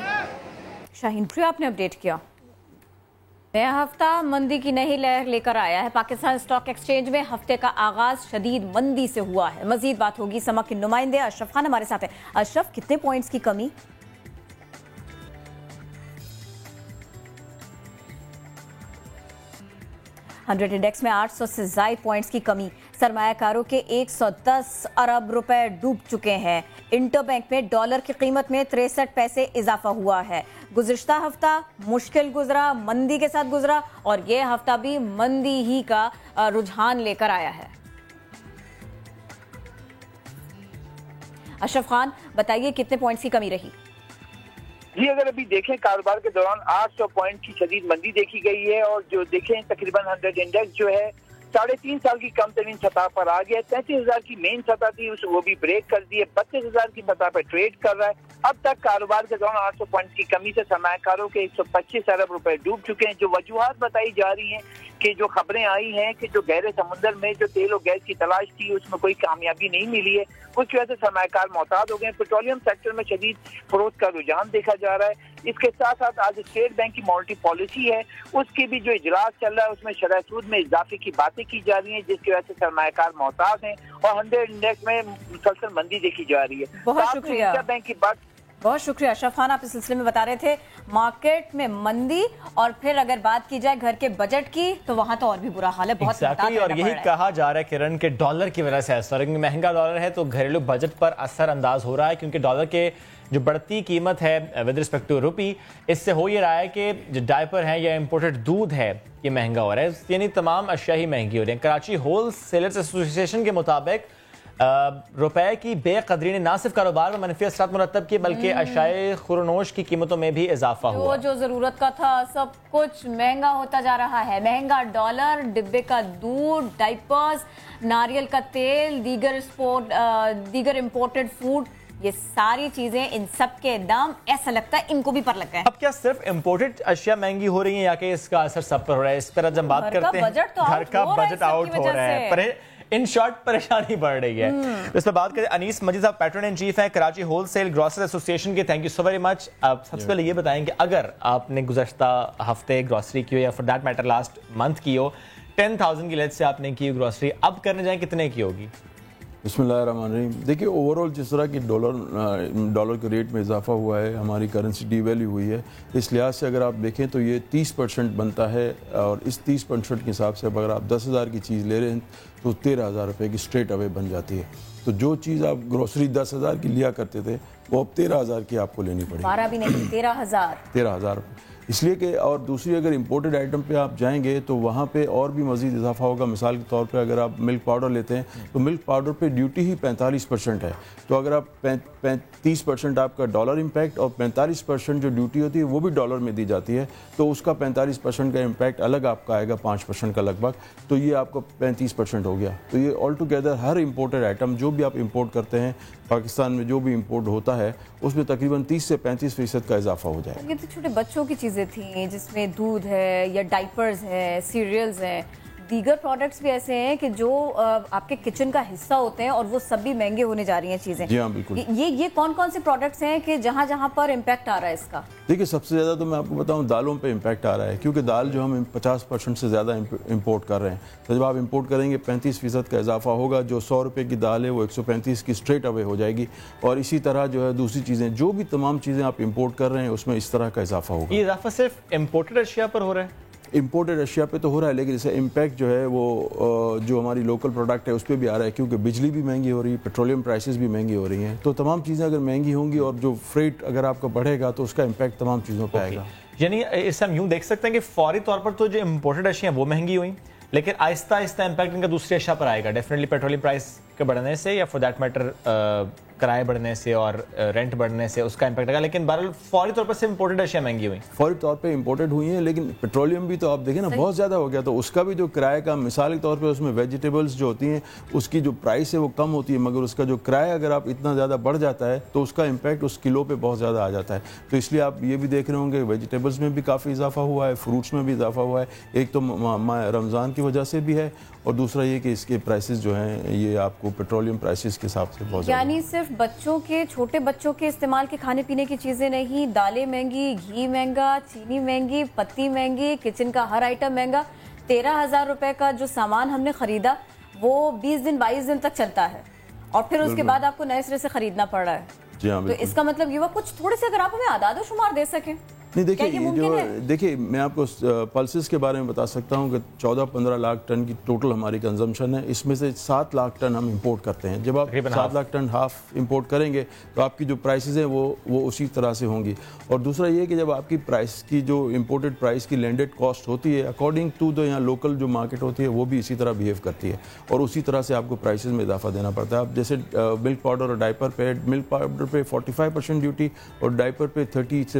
شاہین آپ نے اپڈیٹ کیا. نیا ہفتہ مندی کی نئی لہر لے کر آیا ہے. پاکستان اسٹاک ایکسچینج میں ہفتے کا آغاز شدید مندی سے ہوا ہے. مزید بات ہوگی. سما کے نمائندے اشرف خان ہمارے ساتھ ہیں. اشرف, کتنے پوائنٹس کی کمی؟ 100 انڈیکس میں 800 سے زائد پوائنٹس کی کمی. سرمایہ کاروں کے 110 ارب روپے ڈوب چکے ہیں. انٹر بینک میں ڈالر کی قیمت میں 63 پیسے اضافہ ہوا ہے. گزشتہ ہفتہ مشکل گزرا, مندی کے ساتھ گزرا, اور یہ ہفتہ بھی مندی ہی کا رجحان لے کر آیا ہے. اشرف خان بتائیے کتنے پوائنٹس کی کمی رہی؟ جی اگر ابھی دیکھیں کاروبار کے دوران 800 پوائنٹ کی شدید مندی دیکھی گئی ہے اور جو دیکھیں تقریباً 100 انڈیکس جو ہے 3.5 سال کی کم ترین سطح پر آ گیا. 33,000 کی مین سطح تھی وہ بھی بریک کر دی ہے. 32,000 کی سطح پر ٹریڈ کر رہا ہے. اب تک کاروبار کے دوران 800 پوائنٹ کی کمی سے سرمایہ کاروں کے 125 ارب روپے ڈوب چکے ہیں. جو وجوہات بتائی جا رہی ہیں کہ جو خبریں آئی ہیں کہ جو گہرے سمندر میں جو تیل و گیس کی تلاش تھی اس میں کوئی کامیابی نہیں ملی ہے, اس کی وجہ سے سرمایہ کار محتاط ہو گئے ہیں. پیٹرولیم سیکٹر میں شدید فروخت کا رجحان دیکھا جا رہا ہے. اس کے ساتھ ساتھ آج اسٹیٹ بینک کی مانیٹری پالیسی ہے, اس کی بھی جو اجلاس چل رہا ہے اس میں شرح سود میں اضافے کی باتیں کی جا رہی ہیں, جس کی وجہ سے سرمایہ کار محتاط ہیں اور 100 انڈیکس میں مسلسل مندی دیکھی جا رہی ہے. بہت شکریہ. بینک کی بات بہت شکریہ اشرف خان, آپ اس سلسلے میں بتا رہے تھے مارکیٹ میں مندی, اور پھر اگر بات کی جائے گھر کے بجٹ کی تو وہاں تو اور بھی برا حال ہے. بہت اور یہی کہا جا رہا ہے کرن کہ ڈالر کی وجہ سے ایسا مہنگا ڈالر ہے تو گھریلو بجٹ پر اثر انداز ہو رہا ہے, کیونکہ ڈالر کے جو بڑھتی قیمت ہے ود رسپیکٹ ٹو روپی, اس سے ہو یہ رہا ہے کہ جو ڈائپر ہیں یا امپورٹڈ دودھ ہے یہ مہنگا ہو رہا ہے, یعنی تمام اشیاء ہی مہنگی ہو رہی ہیں. کراچی ہول سیلرز ایسوسی ایشن کے مطابق روپے کی بے قدری نے نہ صرف کاروبار میں منفی اثرات مرتب کیے بلکہ اشیاء خورنوش کی قیمتوں میں بھی اضافہ ہوا. جو ضرورت کا تھا سب کچھ مہنگا ہوتا جا رہا ہے. مہنگا ڈالر, ڈبے کا دودھ, ڈائپرز, ناریل کا تیل, دیگر امپورٹڈ فوڈ, یہ ساری چیزیں ان سب کے دام ایسا لگتا ہے ان کو بھی پر لگ گئے. اب کیا صرف امپورٹڈ اشیاء مہنگی ہو رہی ہیں یا کہ اس کا اثر سب پر ہو رہا ہے؟ اس پر جب بات کرتے ہیں گھر کا بجٹ آؤٹ ہو رہا ہے, ان شارٹ پریشانی بڑھ رہی ہے. اس پر بات کریں انیس مجید صاحب پیٹرن ان چیف ہیں کراچی ہول سیل گروسری ایسوسی ایشن کے. تھینک یو سو ویری مچ. آپ سب سے پہلے یہ بتائیں کہ اگر آپ نے گزشتہ ہفتے گروسری کی ہو یا for that matter last month کی ہو, 10,000 کی لیٹ سے آپ نے کی گروسری, اب کرنے جائیں کتنے کی ہوگی؟ بسم اللہ الرحمن الرحیم. دیکھیے اوور آل جس طرح کی ڈالر کے ریٹ میں اضافہ ہوا ہے, ہماری کرنسی ڈی ویلیو ہوئی ہے, اس لحاظ سے اگر آپ دیکھیں تو یہ 30% بنتا ہے, اور اس 30% کے حساب سے اگر آپ 10,000 کی چیز لے رہے ہیں تو 13,000 روپے کی اسٹریٹ اوے بن جاتی ہے. تو جو چیز آپ گروسری 10,000 کی لیا کرتے تھے وہ اب 13,000 کی آپ کو لینی پڑے گی. 12 بھی نہیں, 13,000 روپے. اس لیے کہ اور دوسری اگر امپورٹڈ آئٹم پہ آپ جائیں گے تو وہاں پہ اور بھی مزید اضافہ ہوگا. مثال کے طور پہ اگر آپ ملک پاؤڈر لیتے ہیں تو ملک پاؤڈر پہ ڈیوٹی ہی 45% ہے. تو اگر آپ 30% آپ کا ڈالر امپیکٹ اور 45% جو ڈیوٹی ہوتی ہے وہ بھی ڈالر میں دی جاتی ہے, تو اس کا 45% کا امپیکٹ الگ آپ کا آئے گا 5% کا لگ بھگ, تو یہ آپ کا 35% ہو گیا. تو یہ آل ٹوگیدر ہر امپورٹڈ آئٹم جو بھی آپ امپورٹ کرتے ہیں پاکستان میں جو بھی امپورٹ ہوتا ہے اس میں تقریباً 30 سے 35% کا اضافہ ہو جائے. یہ تو چھوٹے بچوں کی چیزیں تھیں جس میں دودھ ہے یا ڈائپرز ہے, سیریلز ہیں, دیگر پروڈکٹس بھی ایسے ہیں کہ جو آپ کے کچن کا حصہ ہوتے ہیں اور وہ سب بھی مہنگے ہونے جا رہی ہیں چیزیں. جی ہاں بالکل. یہ کون کون سے پروڈکٹس ہیں کہ جہاں جہاں پر امپیکٹ آ رہا ہے اس کا؟ دیکھیے سب سے زیادہ تو میں آپ کو بتاؤں دالوں پہ امپیکٹ آ رہا ہے, کیونکہ دال جو ہم 50% سے زیادہ امپورٹ کر رہے ہیں. تو جب آپ امپورٹ کریں گے 35% کا اضافہ ہوگا. جو 100 روپے کی دال ہے وہ 135 کی اسٹریٹ اوے ہو جائے گی. اور اسی طرح جو ہے دوسری چیزیں جو بھی تمام چیزیں آپ امپورٹ کر رہے ہیں اس میں اس طرح کا اضافہ ہوگا. یہ اضافہ صرف امپورٹڈ اشیاء پر ہو رہا ہے؟ امپورٹڈ اشیاء پہ تو ہو رہا ہے, لیکن اسے امپیکٹ جو ہے وہ جو ہماری لوکل پروڈکٹ ہے اس پہ بھی آ رہا ہے, کیونکہ بجلی بھی مہنگی ہو رہی ہے, پیٹرولیم پرائسز بھی مہنگی ہو رہی ہیں. تو تمام چیزیں اگر مہنگی ہوں گی اور جو فریٹ اگر آپ کا بڑھے گا تو اس کا امپیکٹ تمام چیزوں پہ آئے گا. یعنی اس سے ہم یوں دیکھ سکتے ہیں کہ فوری طور پر تو جو امپورٹڈ اشیاء ہیں وہ مہنگی ہوئیں, لیکن آہستہ آہستہ امپیکٹ ان کا دوسری اشیاء پر آئے گا. ڈیفینیٹلی پیٹرولیم پرائس کے بڑھنے سے یا فار دیٹ میٹر کرائے بڑھنے سے اور رینٹ بڑھنے سے اس کا امپیکٹ آئے گا. لیکن بہرحال فوری طور پر سے امپورٹڈ اشیاء مہنگی ہوئی, فوری طور پہ امپورٹڈ ہوئی ہیں, لیکن پیٹرولیم بھی تو آپ دیکھیں نا بہت زیادہ ہو گیا. تو اس کا بھی جو کرایہ کا مثال کے طور پہ اس میں ویجیٹیبلز جو ہوتی ہیں اس کی جو پرائس ہے وہ کم ہوتی ہے, مگر اس کا جو کرایہ اگر آپ اتنا زیادہ بڑھ جاتا ہے تو اس کا امپیکٹ اس کلو پہ بہت زیادہ آ جاتا ہے. تو اس لیے آپ یہ بھی دیکھ رہے ہوں گے ویجیٹیبلز میں بھی کافی اضافہ ہوا ہے, فروٹس میں بھی اضافہ ہوا ہے. ایک تو رمضان کی وجہ سے بھی ہے, اور دوسرا یہ کہ اس کے پرائسز جو ہیں یہ آپ کو پیٹرولیم پرائسز کے حساب سے بہت زیادہ. یعنی صرف بچوں کے چھوٹے بچوں کے استعمال کے کھانے پینے کی چیزیں نہیں, دالیں مہنگی, گھی مہنگا, چینی مہنگی, پتی مہنگی, کچن کا ہر آئٹم مہنگا. 13,000 روپے کا جو سامان ہم نے خریدا وہ 20 دن 22 دن تک چلتا ہے, اور پھر اس کے بعد آپ کو نئے سرے سے خریدنا پڑ رہا ہے. تو اس کا مطلب یہ ہوا کچھ تھوڑے سے اگر آپ ہمیں اعداد و شمار دے سکیں. نہیں دیکھیے میں آپ کو پلسز کے بارے میں بتا سکتا ہوں کہ 14-15 لاکھ ٹن کی ٹوٹل ہماری کنزمپشن ہے. اس میں سے 7 لاکھ ٹن ہم امپورٹ کرتے ہیں. جب آپ 7 لاکھ ٹن ہاف امپورٹ کریں گے تو آپ کی جو پرائسز ہیں وہ اسی طرح سے ہوں گی. اور دوسرا یہ کہ جب آپ کی پرائس کی جو امپورٹڈ پرائس کی لینڈڈ کاسٹ ہوتی ہے اکارڈنگ ٹو جو یہاں لوکل جو مارکیٹ ہوتی ہے وہ بھی اسی طرح بیہیو کرتی ہے, اور اسی طرح سے آپ کو پرائسز میں اضافہ دینا پڑتا ہے. اب جیسے ملک پاؤڈر اور ڈائپر پہ ملک پاؤڈر پہ 45% ڈیوٹی اور ڈائپر پہ 30 سے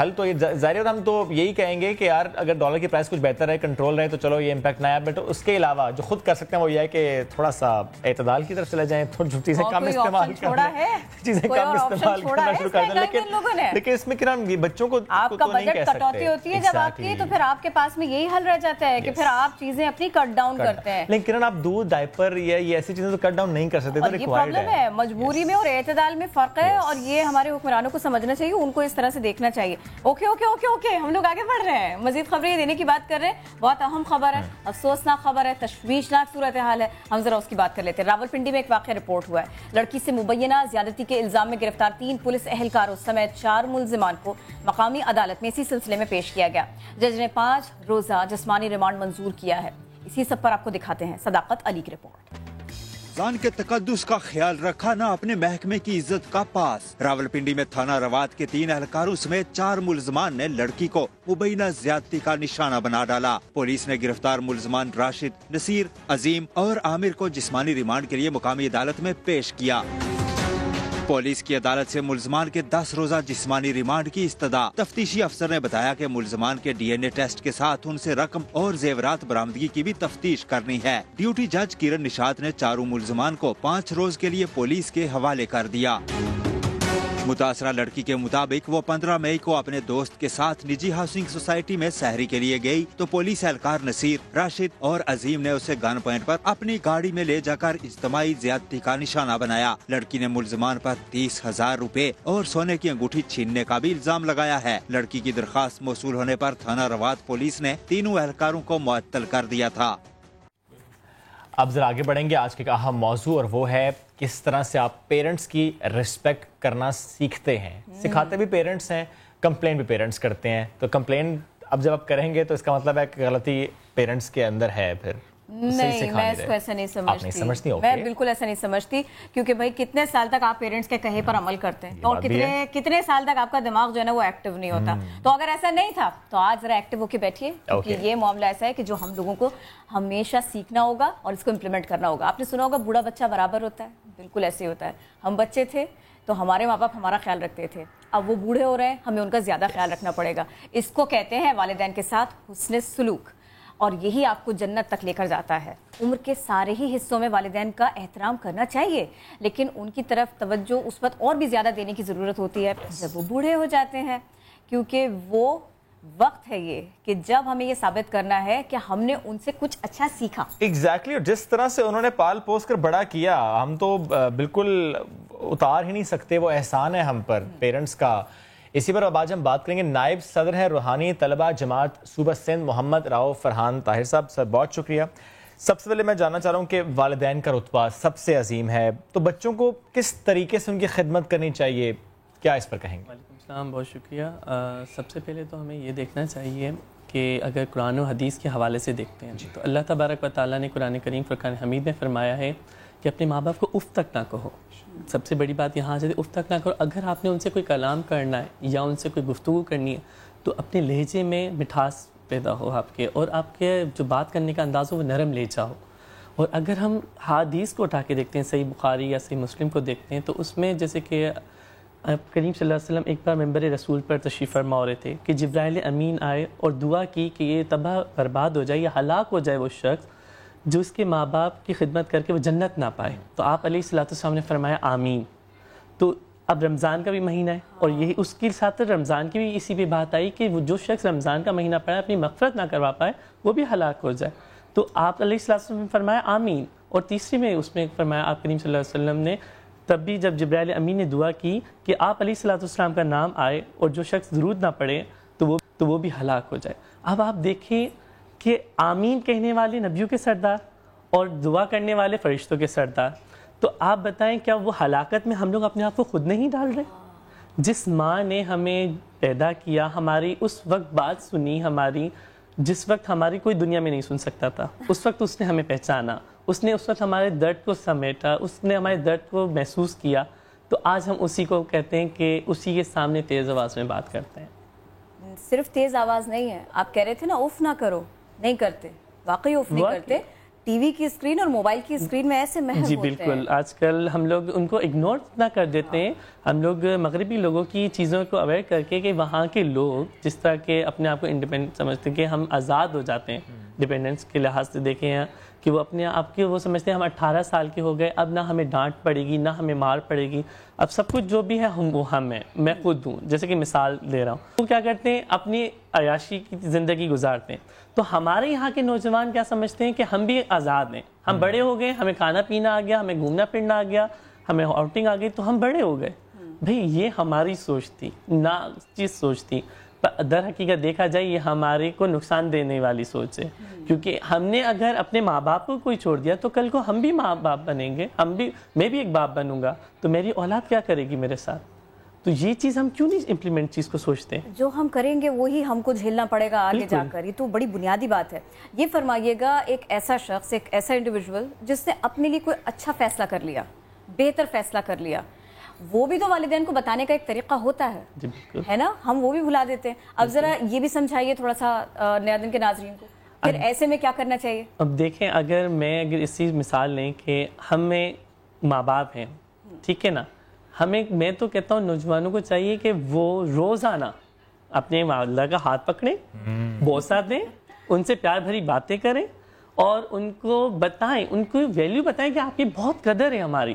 حل تو ظاہر ہے ہم تو یہی کہیں گے کہ یار اگر ڈالر کی پرائس کچھ بہتر ہے, کنٹرول رہے تو چلو یہ امپیکٹ نہ آیا, بٹ اس کے علاوہ جو خود کر سکتے ہیں وہ یہ ہے کہ تھوڑا سا اعتدال کی طرف چلے جائیں, تھوڑی چیزیں کم استعمال کرنا شروع کر دیں. لیکن اس میں کیا بچوں کو آپ کا بجٹ کٹوتی ہوتی ہے جب آپ کی, تو پھر آپ کے پاس میں یہی حل رہ جاتا ہے کہ پھر آپ چیزیں اپنی کٹ ڈاؤن کرتے ہیں. لیکن کرن آپ دودھ, ڈائپر یا یہ ایسی چیزیں تو کٹ ڈاؤن نہیں کر سکتے, تو ریکوائرڈ ہے. مجبوری میں اور اعتدال میں فرق ہے, اور یہ ہمارے حکمرانوں کو سمجھنا چاہیے, ان کو اس طرح سے دیکھنا چاہیے. اوکے اوکے اوکے اوکے, ہم لوگ آگے بڑھ رہے ہیں, مزید خبریں دینے کی بات کر رہے ہیں. بہت اہم خبر ہے, افسوسناک خبر ہے, تشویشناک صورتحال ہے, ہم ذرا اس کی بات کر لیتے ہیں. راولپنڈی میں ایک واقعہ رپورٹ ہوا ہے. لڑکی سے مبینہ زیادتی کے الزام میں گرفتار 3 پولیس اہلکاروں سمیت 4 ملزمان کو مقامی عدالت میں اسی سلسلے میں پیش کیا گیا. جج نے 5 روزہ جسمانی ریمانڈ منظور کیا ہے. اسی سب پر آپ کو دکھاتے ہیں صداقت علی کی رپورٹ. خاندان کے تقدس کا خیال رکھا نہ اپنے محکمے کی عزت کا پاس. راولپنڈی میں تھانہ روات کے 3 اہلکاروں سمیت 4 ملزمان نے لڑکی کو مبینہ زیادتی کا نشانہ بنا ڈالا. پولیس نے گرفتار ملزمان راشد, نصیر, عظیم اور عامر کو جسمانی ریمانڈ کے لیے مقامی عدالت میں پیش کیا. پولیس کی عدالت سے ملزمان کے 10 روزہ جسمانی ریمانڈ کی استدعا. تفتیشی افسر نے بتایا کہ ملزمان کے ڈی این اے ٹیسٹ کے ساتھ ان سے رقم اور زیورات برآمدگی کی بھی تفتیش کرنی ہے. ڈیوٹی جج کرن نشاط نے 4 ملزمان کو 5 روز کے لیے پولیس کے حوالے کر دیا. متاثرہ لڑکی کے مطابق وہ 15 مئی کو اپنے دوست کے ساتھ نجی ہاؤسنگ سوسائٹی میں سحری کے لیے گئی تو پولیس اہلکار نصیر, راشد اور عظیم نے اسے گن پوائنٹ پر اپنی گاڑی میں لے جا کر اجتماعی زیادتی کا نشانہ بنایا. لڑکی نے ملزمان پر 30,000 روپے اور سونے کی انگوٹھی چھیننے کا بھی الزام لگایا ہے. لڑکی کی درخواست موصول ہونے پر تھانہ روات پولیس نے تینوں اہلکاروں کو معطل کر دیا تھا. اب ذرا آگے بڑھیں گے آج کے اہم موضوع, اور وہ ہے کس طرح سے آپ پیرنٹس کی رسپیکٹ کرنا سیکھتے ہیں. سکھاتے بھی پیرنٹس ہیں, کمپلین بھی پیرنٹس کرتے ہیں. تو کمپلین اب جب آپ کریں گے تو اس کا مطلب ہے کہ غلطی پیرنٹس کے اندر ہے. پھر نہیں, میں اس کو ایسا نہیں سمجھتی. میں بالکل ایسا نہیں سمجھتی, کیونکہ بھائی کتنے سال تک آپ پیرنٹس کے کہے پر عمل کرتے ہیں, اور کتنے سال تک آپ کا دماغ جو ہے نا وہ ایکٹیو نہیں ہوتا. تو اگر ایسا نہیں تھا تو آج ذرا ایکٹیو ہو کے بیٹھیے, کیونکہ یہ معاملہ ایسا ہے کہ جو ہم لوگوں کو ہمیشہ سیکھنا ہوگا اور اس کو امپلیمنٹ کرنا ہوگا. آپ نے سنا ہوگا بوڑھا بچہ برابر ہوتا ہے, بالکل ایسے ہوتا ہے. ہم بچے تھے تو ہمارے ماں باپ ہمارا خیال رکھتے تھے, اب وہ بوڑھے ہو رہے ہیں, ہمیں ان کا زیادہ خیال رکھنا پڑے گا. اس کو کہتے ہیں والدین کے ساتھ حسن سلوک, اور یہی آپ کو جنت تک لے کر جاتا ہے. عمر کے سارے ہی حصوں میں والدین کا احترام کرنا چاہیے, لیکن ان کی طرف توجہ اس وقت اور بھی زیادہ دینے کی ضرورت ہوتی ہے جب وہ بوڑھے ہو جاتے ہیں, کیونکہ وہ وقت ہے یہ کہ جب ہمیں یہ ثابت کرنا ہے کہ ہم نے ان سے کچھ اچھا سیکھا. ایگزیکٹلی, اور جس طرح سے انہوں نے پال پوس کر بڑا کیا, ہم تو بالکل اتار ہی نہیں سکتے. وہ احسان ہے ہم پر پیرنٹس کا. اسی پر اب آج ہم بات کریں گے. نائب صدر ہیں روحانی طلبہ جماعت صوبہ سندھ محمد راؤ فرحان طاہر صاحب. سر بہت شکریہ. سب سے پہلے میں جاننا چاہ رہا ہوں کہ والدین کا رتبہ سب سے عظیم ہے, تو بچوں کو کس طریقے سے ان کی خدمت کرنی چاہیے, کیا اس پر کہیں گے؟ وعلیکم السلام, بہت شکریہ. سب سے پہلے تو ہمیں یہ دیکھنا چاہیے کہ اگر قرآن و حدیث کے حوالے سے دیکھتے ہیں تو اللہ تبارک و تعالیٰ نے قرآن کریم فرقان حمید میں فرمایا ہے کہ اپنے ماں باپ کو اف تک نہ کہو. سب سے بڑی بات یہاں سے اف تک نہ کرو. اگر آپ نے ان سے کوئی کلام کرنا ہے یا ان سے کوئی گفتگو کرنی ہے تو اپنے لہجے میں مٹھاس پیدا ہو آپ کے, اور آپ کے جو بات کرنے کا انداز ہو وہ نرم لہجہ ہو. اور اگر ہم حدیث کو اٹھا کے دیکھتے ہیں, صحیح بخاری یا صحیح مسلم کو دیکھتے ہیں, تو اس میں جیسے کہ کریم صلی اللہ علیہ وسلم ایک بار ممبر رسول پر تشریف فرما ہو رہے تھے کہ جبرائیل امین آئے اور دعا کی کہ یہ تباہ برباد ہو جائے یا ہلاک ہو جائے وہ شخص جو اس کے ماں باپ کی خدمت کر کے وہ جنت نہ پائے. تو آپ علیہ الصلوۃ والسلام نے فرمایا آمین. تو اب رمضان کا بھی مہینہ ہے, اور یہی اس کے ساتھ رمضان کی بھی اسی پہ بات آئی کہ وہ جو شخص رمضان کا مہینہ پڑھا اپنی مغفرت نہ کروا پائے وہ بھی ہلاک ہو جائے. تو آپ علیہ الصلوۃ والسلام نے فرمایا آمین. اور تیسری میں اس میں فرمایا آپ کریم صلی اللہ علیہ وسلم نے تب بھی جب جبرائیل امین نے دعا کی کہ آپ علیہ الصلوۃ والسلام کا نام آئے اور جو شخص درود نہ پڑھے تو وہ بھی ہلاک ہو جائے. اب آپ دیکھیں کہ آمین کہنے والے نبیوں کے سردار اور دعا کرنے والے فرشتوں کے سردار, تو آپ بتائیں کیا وہ ہلاکت میں ہم لوگ اپنے آپ کو خود نہیں ڈال رہے؟ جس ماں نے ہمیں پیدا کیا, ہماری اس وقت بات سنی, ہماری جس وقت ہماری کوئی دنیا میں نہیں سن سکتا تھا, اس وقت اس نے ہمیں پہچانا, اس نے اس وقت ہمارے درد کو سمیٹا, اس نے ہمارے درد کو محسوس کیا, تو آج ہم اسی کو کہتے ہیں کہ اسی کے سامنے تیز آواز میں بات کرتے ہیں. صرف تیز آواز نہیں ہے, آپ کہہ رہے تھے نا اف نہ کرو, نہیں کرتے, واقعی اف نہیں کرتے. ٹی وی کی اسکرین اور موبائل کی اسکرین میں ایسے محو جی ہوتے ہیں. بالکل, آج کل ہم لوگ ان کو اگنور نہ کر دیتے ہیں. ہم لوگ مغربی لوگوں کی چیزوں کو اویئر کر کے کہ وہاں کے لوگ جس طرح کے اپنے آپ کو انڈیپینڈنٹ سمجھتے ہیں کہ ہم آزاد ہو جاتے ہیں ڈیپینڈنس کے لحاظ سے دیکھیں ہیں کہ وہ اپنے آپ کے وہ سمجھتے ہیں ہم 18 سال کے ہو گئے, اب نہ ہمیں ڈانٹ پڑے گی نہ ہمیں مار پڑے گی, اب سب کچھ جو بھی ہے وہ ہم ہیں, میں خود ہوں. جیسے کہ مثال دے رہا ہوں, وہ کیا کرتے ہیں اپنی عیاشی کی زندگی گزارتے ہیں. تو ہمارے یہاں کے نوجوان کیا سمجھتے ہیں کہ ہم بھی آزاد ہیں, ہم بڑے ہو گئے, ہمیں کھانا پینا آ گیا, ہمیں گھومنا پھرنا آ گیا, ہمیں آؤٹنگ آ گئی, تو ہم بڑے ہو گئے. بھئی یہ ہماری سوچ تھی, نہ چیز سوچ تھی. در حقیقت دیکھا جائے یہ ہمارے کو نقصان دینے والی سوچ ہے, کیونکہ ہم نے اگر اپنے ماں باپ کو کوئی چھوڑ دیا تو کل کو ہم بھی ماں باپ بنیں گے, میں بھی ایک باپ بنوں گا, تو میری اولاد کیا کرے گی میرے ساتھ. تو یہ چیز ہم کیوں نہیں امپلیمنٹ چیز کو سوچتے ہیں؟ جو ہم کریں گے وہی ہم کو جھیلنا پڑے گا آگے جا کر. یہ تو بڑی بنیادی بات ہے. یہ فرمائیے گا, ایک ایسا شخص, ایک ایسا انڈیویجول جس نے اپنے لیے کوئی اچھا فیصلہ کر لیا, بہتر فیصلہ کر لیا, وہ بھی تو والدین کو بتانے کا ایک طریقہ ہوتا ہے نا, ہم وہ بھی بھلا دیتے ہیں. اب ذرا یہ بھی سمجھائیے تھوڑا سا نیا دن کے ناظرین کو, پھر ایسے میں کیا کرنا چاہیے؟ اب دیکھیں, اگر اسی مثال لیں کہ ہمیں ماں باپ ہیں, ٹھیک ہے نا, میں تو کہتا ہوں نوجوانوں کو چاہیے کہ وہ روزانہ اپنے والدہ کا ہاتھ پکڑیں, بوسہ دیں, ان سے پیار بھری باتیں کریں اور ان کو بتائیں, ان کو ویلیو بتائیں کہ آپ کی بہت قدر ہے ہماری.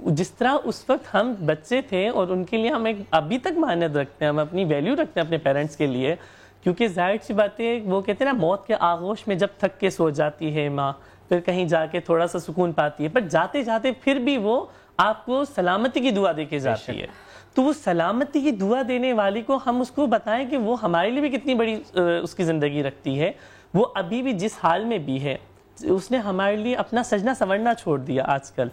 جس طرح اس وقت ہم بچے تھے اور ان کے لیے ہم ابھی تک مانیت رکھتے ہیں, ہم اپنی ویلیو رکھتے ہیں اپنے پیرنٹس کے لیے, کیونکہ ظاہر سی بات ہے وہ کہتے ہیں نا موت کے آغوش میں جب تھک کے سو جاتی ہے ماں, پھر کہیں جا کے تھوڑا سا سکون پاتی ہے, پر جاتے جاتے پھر بھی وہ آپ کو سلامتی کی دعا دے کے جاتی ہے. تو وہ سلامتی کی دعا دینے والی کو ہم اس کو بتائیں کہ وہ ہمارے لیے بھی کتنی بڑی اس کی زندگی رکھتی ہے. وہ ابھی بھی جس حال میں بھی ہے, اس نے ہمارے لیے اپنا سجنا سنورنا چھوڑ دیا آج کل.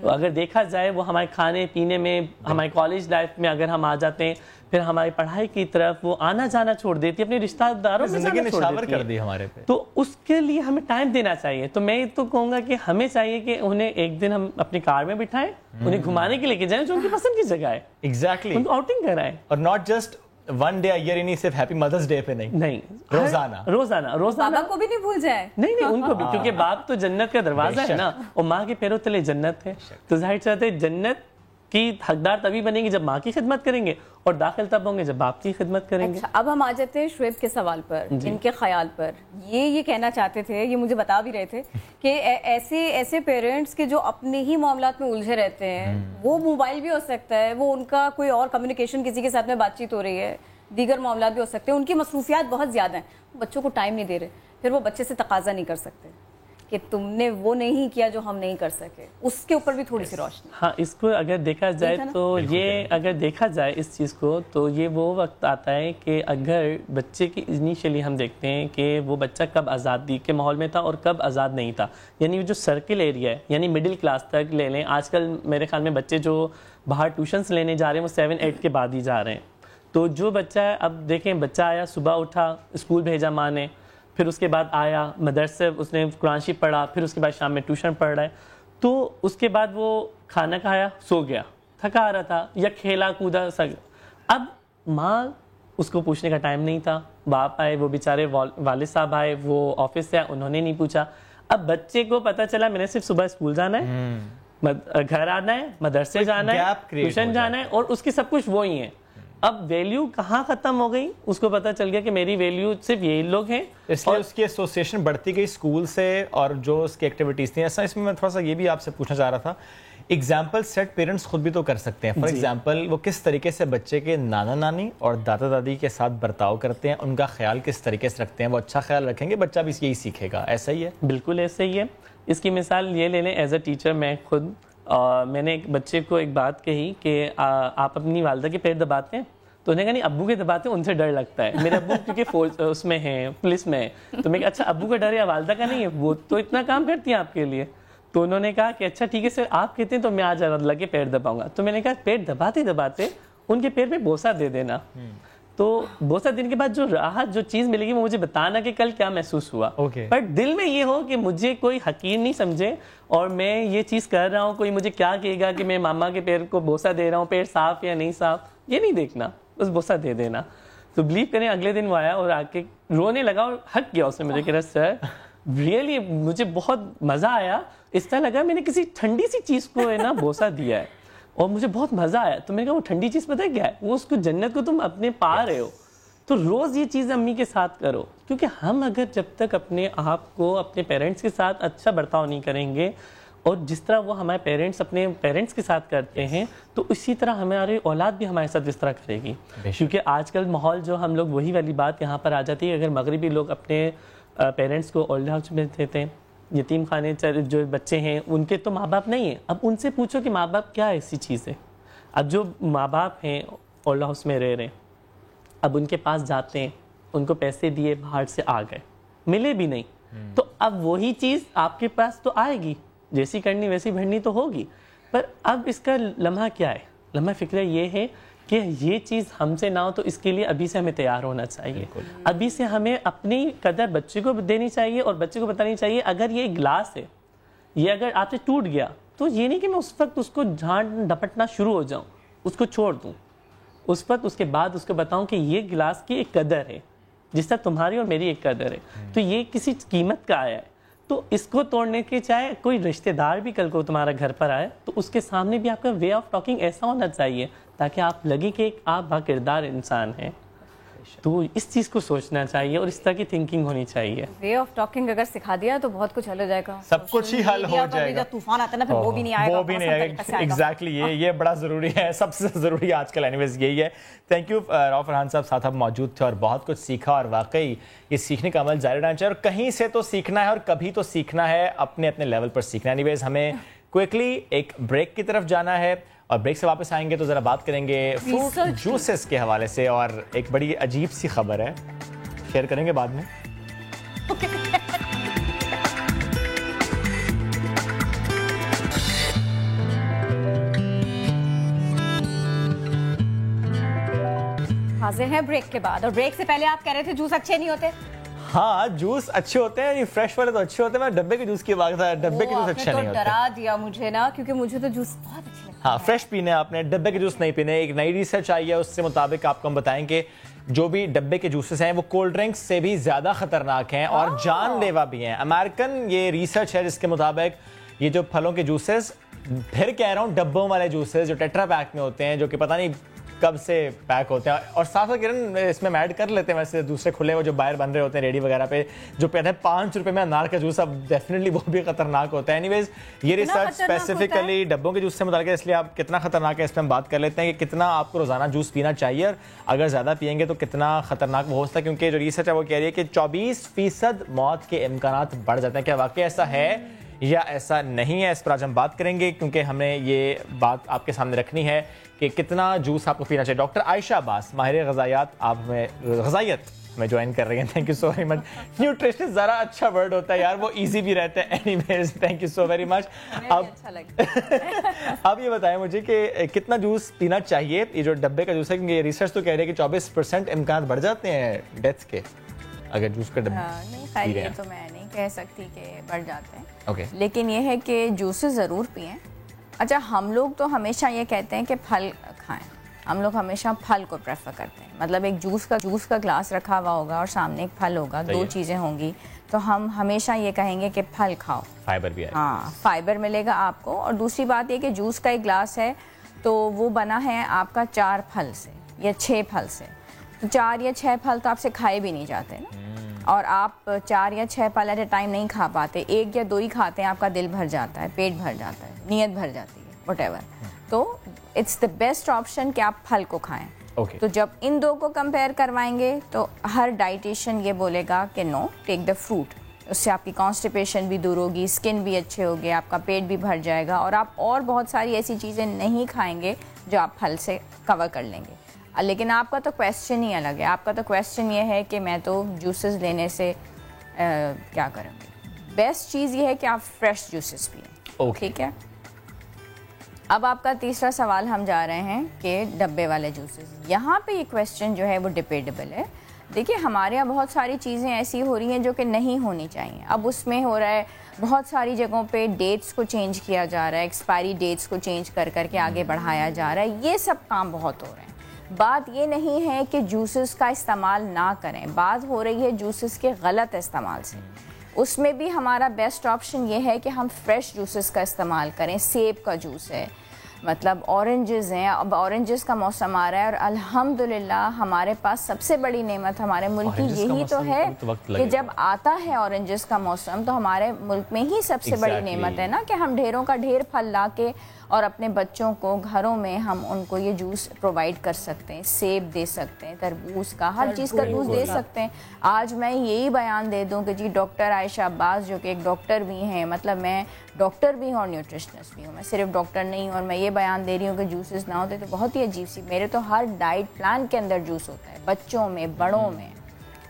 اگر دیکھا جائے وہ ہمارے کھانے پینے میں, ہمارے کالج لائف میں اگر ہم آ جاتے ہیں, پھر ہماری پڑھائی کی طرف وہ آنا جانا چھوڑ دیتی ہے, اپنے رشتہ داروں میں جانا چھوڑ دیتی ہے ہمارے پہ. تو اس کے لیے ہمیں ٹائم دینا چاہیے. تو میں تو کہوں گا کہ ہمیں چاہیے کہ انہیں ایک دن ہم اپنی کار میں بٹھائیں, انہیں گھمانے کے لے کے جائیں جو ان کی پسند کی جگہ ہے, ایگزیکٹلی ان کو آؤٹنگ کرائیں. اور not just one day year, نہیں صرف ہیپی مدرس ڈے پہ نہیں, روزانہ بابا کو بھی نہیں بھول جائے. نہیں ان کو بھی, کیونکہ باپ تو جنت کا دروازہ ہے نا, اور ماں کے پیروں تلے جنت ہے. تو ظاہر چاہتے جنت کی حقدار تبھی بنیں گے جب ماں کی خدمت کریں گے, اور داخل تب ہوں گے جب باپ کی خدمت کریں گے. اب ہم آ جاتے ہیں شعیب کے سوال پر, ان کے خیال پر. یہ کہنا چاہتے تھے, یہ مجھے بتا بھی رہے تھے کہ ایسے پیرنٹس کے جو اپنے ہی معاملات میں الجھے رہتے ہیں, وہ موبائل بھی ہو سکتا ہے, وہ ان کا کوئی اور کمیونیکیشن کسی کے ساتھ میں بات چیت ہو رہی ہے, دیگر معاملات بھی ہو سکتے ہیں, ان کی مصروفیات بہت زیادہ ہیں, بچوں کو ٹائم نہیں دے رہے, پھر وہ بچے سے تقاضا نہیں کر سکتے کہ تم نے وہ نہیں کیا جو ہم نہیں کر سکے. اس کے اوپر بھی تھوڑی سی روشنی. ہاں, اس کو اگر دیکھا جائے تو یہ اگر دیکھا جائے اس چیز کو, تو یہ وہ وقت آتا ہے کہ اگر بچے کی انیشلی ہم دیکھتے ہیں کہ وہ بچہ کب آزادی کے ماحول میں تھا اور کب آزاد نہیں تھا. یعنی جو سرکل ایریا ہے, یعنی مڈل کلاس تک لے لیں, آج کل میرے خیال میں بچے جو باہر ٹیوشنس لینے جا رہے ہیں وہ 7-8 کے بعد ہی جا رہے ہیں. تو جو بچہ ہے, اب دیکھیں بچہ آیا, صبح اٹھا, اسکول بھیجا ماں نے, پھر اس کے بعد آیا مدرسے, اس نے قرآن شریف پڑھا, پھر اس کے بعد شام میں ٹیوشن پڑھ رہا ہے. تو اس کے بعد وہ کھانا کھایا, سو گیا, تھکا آ رہا تھا, یا کھیلا کودا سک. اب ماں اس کو پوچھنے کا ٹائم نہیں تھا, باپ آئے, وہ بیچارے والد صاحب آئے, وہ آفس سے, انہوں نے نہیں پوچھا. اب بچے کو پتہ چلا میں نے صرف صبح اسکول جانا ہے, گھر آنا ہے, مدرسے جانا ہے, ٹیوشن جانا ہے, اور اس کی سب کچھ وہی ہیں. اب ویلیو کہاں ختم ہو گئی, اس کو پتا چل گیا کہ میری ویلیو صرف یہی لوگ ہیں, اس لیے اس کی ایسوسیشن بڑھتی گئی اسکول سے, اور جو اس کی ایکٹیویٹیز تھیں. ایسا اس میں تھوڑا سا یہ بھی آپ سے پوچھنا چاہ رہا تھا, ایگزامپل سیٹ پیرنٹس خود بھی تو کر سکتے ہیں. فار ایگزامپل وہ کس طریقے سے بچے کے نانا نانی اور دادا دادی کے ساتھ برتاؤ کرتے ہیں, ان کا خیال کس طریقے سے رکھتے ہیں, وہ اچھا خیال رکھیں گے, بچہ بھی یہی سیکھے گا. ایسا ہی ہے, بالکل ایسا ہی ہے. اس کی مثال یہ لے لیں, ایز اے ٹیچر میں خود, میں نے ایک بچے کو ایک بات کہی کہ آپ اپنی والدہ کے پیر دباتے ہیں, تو انہیں کہا نہیں, ابو کے دباتے ہیں, ان سے ڈر لگتا ہے. میرے ابو کیونکہ اس میں ہیں, پولیس میں ہیں, تو میں کہا اچھا ابو کا ڈر ہے, والدہ کا نہیں ہے, وہ تو اتنا کام کرتی ہیں آپ کے لیے. تو انہوں نے کہا کہ اچھا ٹھیک ہے سر, آپ کہتے ہیں تو میں آج لگے پیر دباؤں گا. تو میں نے کہا پیر دباتے دباتے ان کے پیر پہ بوسہ دے دینا. تو بوسہ دینے کے بعد جو راحت, جو چیز ملے گی, وہ مجھے بتانا کہ کل کیا محسوس ہوا. پر دل میں یہ ہو کہ مجھے کوئی حقیر نہیں سمجھے, اور میں یہ چیز کر رہا ہوں, کوئی مجھے کیا کہے گا کہ میں ماما کے پیر کو بوسہ دے رہا ہوں, پیر صاف یا نہیں صاف, یہ نہیں دیکھنا, بس بوسہ دے دینا. تو بلیو کریں, اگلے دن وہ آیا اور آ کے رونے لگا اور حق کیا اس نے مجھے کہ سر ریئلی مجھے بہت مزہ آیا. اس طرح لگا میں نے کسی ٹھنڈی سی چیز کو ہے نا بوسہ دیا ہے اور مجھے بہت مزہ آیا. تو میں نے کہا وہ ٹھنڈی چیز پتہ ہے کیا ہے, وہ اس کو جنت کو تم اپنے پا رہے ہو. تو روز یہ چیز امی کے ساتھ کرو, کیونکہ ہم اگر جب تک اپنے آپ کو اپنے پیرنٹس کے ساتھ اچھا برتاؤ نہیں کریں گے اور جس طرح وہ ہمارے پیرنٹس اپنے پیرنٹس کے ساتھ کرتے ہیں تو اسی طرح ہماری اولاد بھی ہمارے ساتھ اس طرح کرے گی. کیونکہ آج کل ماحول جو ہم لوگ وہی والی بات یہاں پر آ جاتی ہے, اگر مغربی لوگ اپنے پیرنٹس کو اولڈ ہاؤس میں دیتے ہیں, یتیم خانے جو بچے ہیں ان کے تو ماں باپ نہیں ہیں, اب ان سے پوچھو کہ ماں باپ کیا ایسی چیز ہے. اب جو ماں باپ ہیں اولڈ ہاؤس میں رہ رہے ہیں, اب ان کے پاس جاتے ہیں, ان کو پیسے دیے باہر سے آ گئے, ملے بھی نہیں, تو اب وہی چیز آپ کے پاس تو آئے گی, جیسی کرنی ویسی بھرنی تو ہوگی. پر اب اس کا لمحہ کیا ہے, لمحہ فکرہ یہ ہے کہ یہ چیز ہم سے نہ ہو تو اس کے لیے ابھی سے ہمیں تیار ہونا چاہیے. ابھی سے ہمیں اپنی قدر بچے کو دینی چاہیے اور بچے کو بتانی چاہیے اگر یہ گلاس ہے, یہ اگر آپ سے ٹوٹ گیا تو یہ نہیں کہ میں اس وقت اس کو جھانڈ ڈپٹنا شروع ہو جاؤں, اس کو چھوڑ دوں. اس وقت اس کے بعد اس کو بتاؤں کہ یہ گلاس کی ایک قدر ہے جس طرح تمہاری اور میری ایک قدر ہے, تو یہ کسی قیمت کا آیا ہے. تو اس کو توڑنے کے چاہے کوئی رشتہ دار بھی کل کو تمہارا گھر پر آئے تو اس کے سامنے بھی آپ کا وے آف ٹاکنگ ایسا ہونا چاہیے تاکہ آپ لگے کہ آپ با کردار انسان ہیں. تو اس چیز کو سوچنا چاہیے اور اس طرح کی تھنکنگ ہونی چاہیے. وے آف ٹاکنگ اگر سکھا دیا تو بہت کچھ حل ہو جائے گا, سب کچھ ہی حل ہو جائے گا. طوفان آتا ہے نا پھر وہ بھی نہیں آئے گا, وہ بھی نہیں آئے گا. ایگزیکٹلی یہ بڑا ضروری ہے, سب سے ضروری آج کل اینیویز یہی ہے. تھینک یو راؤ فرحان صاحب, ساتھ آپ موجود تھے اور بہت کچھ سیکھا, اور واقعی یہ سیکھنے کا عمل جاری رہنا چاہیے اور کہیں سے تو سیکھنا ہے اور کبھی تو سیکھنا ہے, اپنے اپنے لیول پر سیکھنا ہے. اینیویز ہمیں کوئکلی ایک بریک کی طرف جانا ہے اور بریک سے واپس آئیں گے تو ذرا بات کریں گے فروٹ جوسز کے حوالے سے, اور ایک بڑی عجیب سی خبر ہے, شیئر کریں گے بعد میں. حاضر ہیں بریک کے بعد, اور بریک سے پہلے آپ کہہ رہے تھے جوس اچھے نہیں ہوتے. ہاں جوس اچھے ہوتے ہیں, فریش والے تو اچھے ہوتے ہیں. میں ڈبے کے جوس کی بات تھا, ڈبے کے جوس اچھے نہیں ہوتے. ڈرا دیا مجھے نا, کیونکہ مجھے تو جوس بہت اچھے لگتے ہیں. ہاں فریش پینے آپ نے, ڈبے کے جوس نہیں پینے. ایک نئی ریسرچ آئی ہے, اس سے مطابق آپ کو ہم بتائیں کہ جو بھی ڈبے کے جوسز ہیں وہ کولڈ ڈرنکس سے بھی زیادہ خطرناک ہیں اور جان لیوا بھی ہیں. امریکن یہ ریسرچ ہے جس کے مطابق یہ جو پھلوں کے جوسز, پھر کہہ رہا ہوں ڈبوں والے جوسز جو ٹیٹرا پیک میں ہوتے ہیں, جو کہ پتہ نہیں کب سے پیک ہوتے ہیں, اور ساتھ ساتھ کرن اس میں ایڈ کر لیتے ہیں ویسے دوسرے کھلے وہ جو باہر بن رہے ہوتے ہیں ریڈی وغیرہ پہ, جو کہتے ہیں 5 روپے میں انار کا جوس, اب ڈیفینیٹلی وہ بھی خطرناک ہوتا ہے. اینیویز یہ ریسرچ اسپیسیفکلی ڈبوں کے جوس سے متعلق ہے, اس لیے آپ کتنا خطرناک ہے اس پہ ہم بات کر لیتے ہیں کہ کتنا آپ کو روزانہ جوس پینا چاہیے, اور اگر زیادہ پیئیں گے تو کتنا خطرناک وہ ہو سکتا ہے. کیونکہ جو ریسرچ ہے وہ کہہ رہی ہے کہ 24% موت کے امکانات بڑھ جاتے ہیں. کیا واقعی ایسا ہے یا ایسا نہیں ہے, اس پر آج ہم بات کریں گے, کیونکہ ہمیں یہ بات آپ کے سامنے رکھنی ہے کہ کتنا جوس آپ کو پینا چاہیے. ڈاکٹر عائشہ عباس, ماہر غذائیت, آپ غذائیت میں جوائن کر رہی ہیں. Thank you so very much. Nutrition ذرا اچھا ورڈ ہوتا ہے یار, وہ ایزی بھی رہتا ہے. Anyways thank you so very much. اب یہ بتائیں مجھے کہ کتنا جوس پینا چاہیے, یہ جو ڈبے کا جوس ہے, کیونکہ یہ ریسرچ تو کہہ رہی ہے کہ 24% امکانات بڑھ جاتے ہیں ڈیتھس کے اگر جوس کا ڈبہ. نہیں خیر یہ تو میں نہیں کہہ سکتی کہ بڑھ جاتے ہیں, لیکن یہ ہے کہ جوسز ضرور پئیں. اچھا ہم لوگ تو ہمیشہ یہ کہتے ہیں کہ پھل کھائیں, ہم لوگ ہمیشہ پھل کو پریفر کرتے ہیں. مطلب ایک جوس کا گلاس رکھا ہوا ہوگا اور سامنے ایک پھل ہوگا, 2 چیزیں ہوں گی, تو ہم ہمیشہ یہ کہیں گے کہ پھل کھاؤ, فائبر بھی ہے. ہاں فائبر ملے گا آپ کو. اور دوسری بات یہ کہ جوس کا ایک گلاس ہے تو وہ بنا ہے آپ کا 4 پھل سے یا 6 پھل سے, تو 4 یا 6 پھل تو آپ سے کھائے بھی نہیں جاتے نا, اور آپ 4 یا 6 پھل ایٹ اے ٹائم نہیں کھا پاتے, 1 یا 2 ہی کھاتے ہیں, آپ کا دل بھر جاتا ہے, پیٹ بھر جاتا ہے, نیت بھر جاتی ہے, وٹ ایور. تو اٹس دا بیسٹ آپشن کہ آپ پھل کو کھائیں. تو جب ان 2 کو کمپیئر کروائیں گے تو ہر ڈائٹیشین یہ بولے گا کہ نو ٹیک دا فروٹ, اس سے آپ کی کانسٹیپیشن بھی دور ہوگی, اسکن بھی اچھے ہوگی, آپ کا پیٹ بھی بھر جائے گا, اور آپ اور بہت ساری ایسی چیزیں نہیں کھائیں گے جو آپ پھل سے کور کر لیں گے. لیکن آپ کا تو کویسچن ہی الگ ہے, آپ کا تو کویسچن یہ ہے کہ میں تو جوسز لینے سے کیا کروں گی. بیسٹ چیز یہ ہے کہ آپ فریش جوسز پئیں. ٹھیک ہے, اب آپ کا تیسرا سوال ہم جا رہے ہیں کہ ڈبے والے جوسز. یہاں پہ یہ کویسچن جو ہے وہ ڈیبیٹیبل ہے. دیکھیے ہمارے یہاں بہت ساری چیزیں ایسی ہو رہی ہیں جو کہ نہیں ہونی چاہیے. اب اس میں ہو رہا ہے بہت ساری جگہوں پہ ڈیٹس کو چینج کیا جا رہا ہے, ایکسپائری ڈیٹس کو چینج کر کے آگے بڑھایا جا رہا ہے. یہ سب کام بہت ہو رہے ہیں. بات یہ نہیں ہے کہ جوسز کا استعمال نہ کریں, بات ہو رہی ہے جوسز کے غلط استعمال سے. اس میں بھی ہمارا بیسٹ آپشن یہ ہے کہ ہم فریش جوسز کا استعمال کریں. سیب کا جوس ہے, مطلب اورنجز ہیں, اب اورنجز کا موسم آ رہا ہے اور الحمدللہ ہمارے پاس سب سے بڑی نعمت ہمارے ملک کی یہی تو ہے کہ جب آتا ہے اورنجز کا موسم تو ہمارے ملک میں ہی سب سے بڑی نعمت ہے نا کہ ہم ڈھیروں کا ڈھیر پھل لا کے اور اپنے بچوں کو گھروں میں ہم ان کو یہ جوس پرووائڈ کر سکتے ہیں. سیب دے سکتے ہیں, تربوز کا, ہر چیز کا جوس دے سکتے ہیں. آج میں یہی بیان دے دوں کہ جی ڈاکٹر عائشہ عباس جو کہ ایک ڈاکٹر بھی ہیں, مطلب میں ڈاکٹر بھی ہوں اور نیوٹریشنسٹ بھی ہوں, میں صرف ڈاکٹر نہیں ہوں, اور میں یہ بیان دے رہی ہوں کہ جوسز نہ ہوتے تو بہت ہی عجیب سی. میرے تو ہر ڈائٹ پلان کے اندر جوس ہوتا ہے, بچوں میں, بڑوں میں.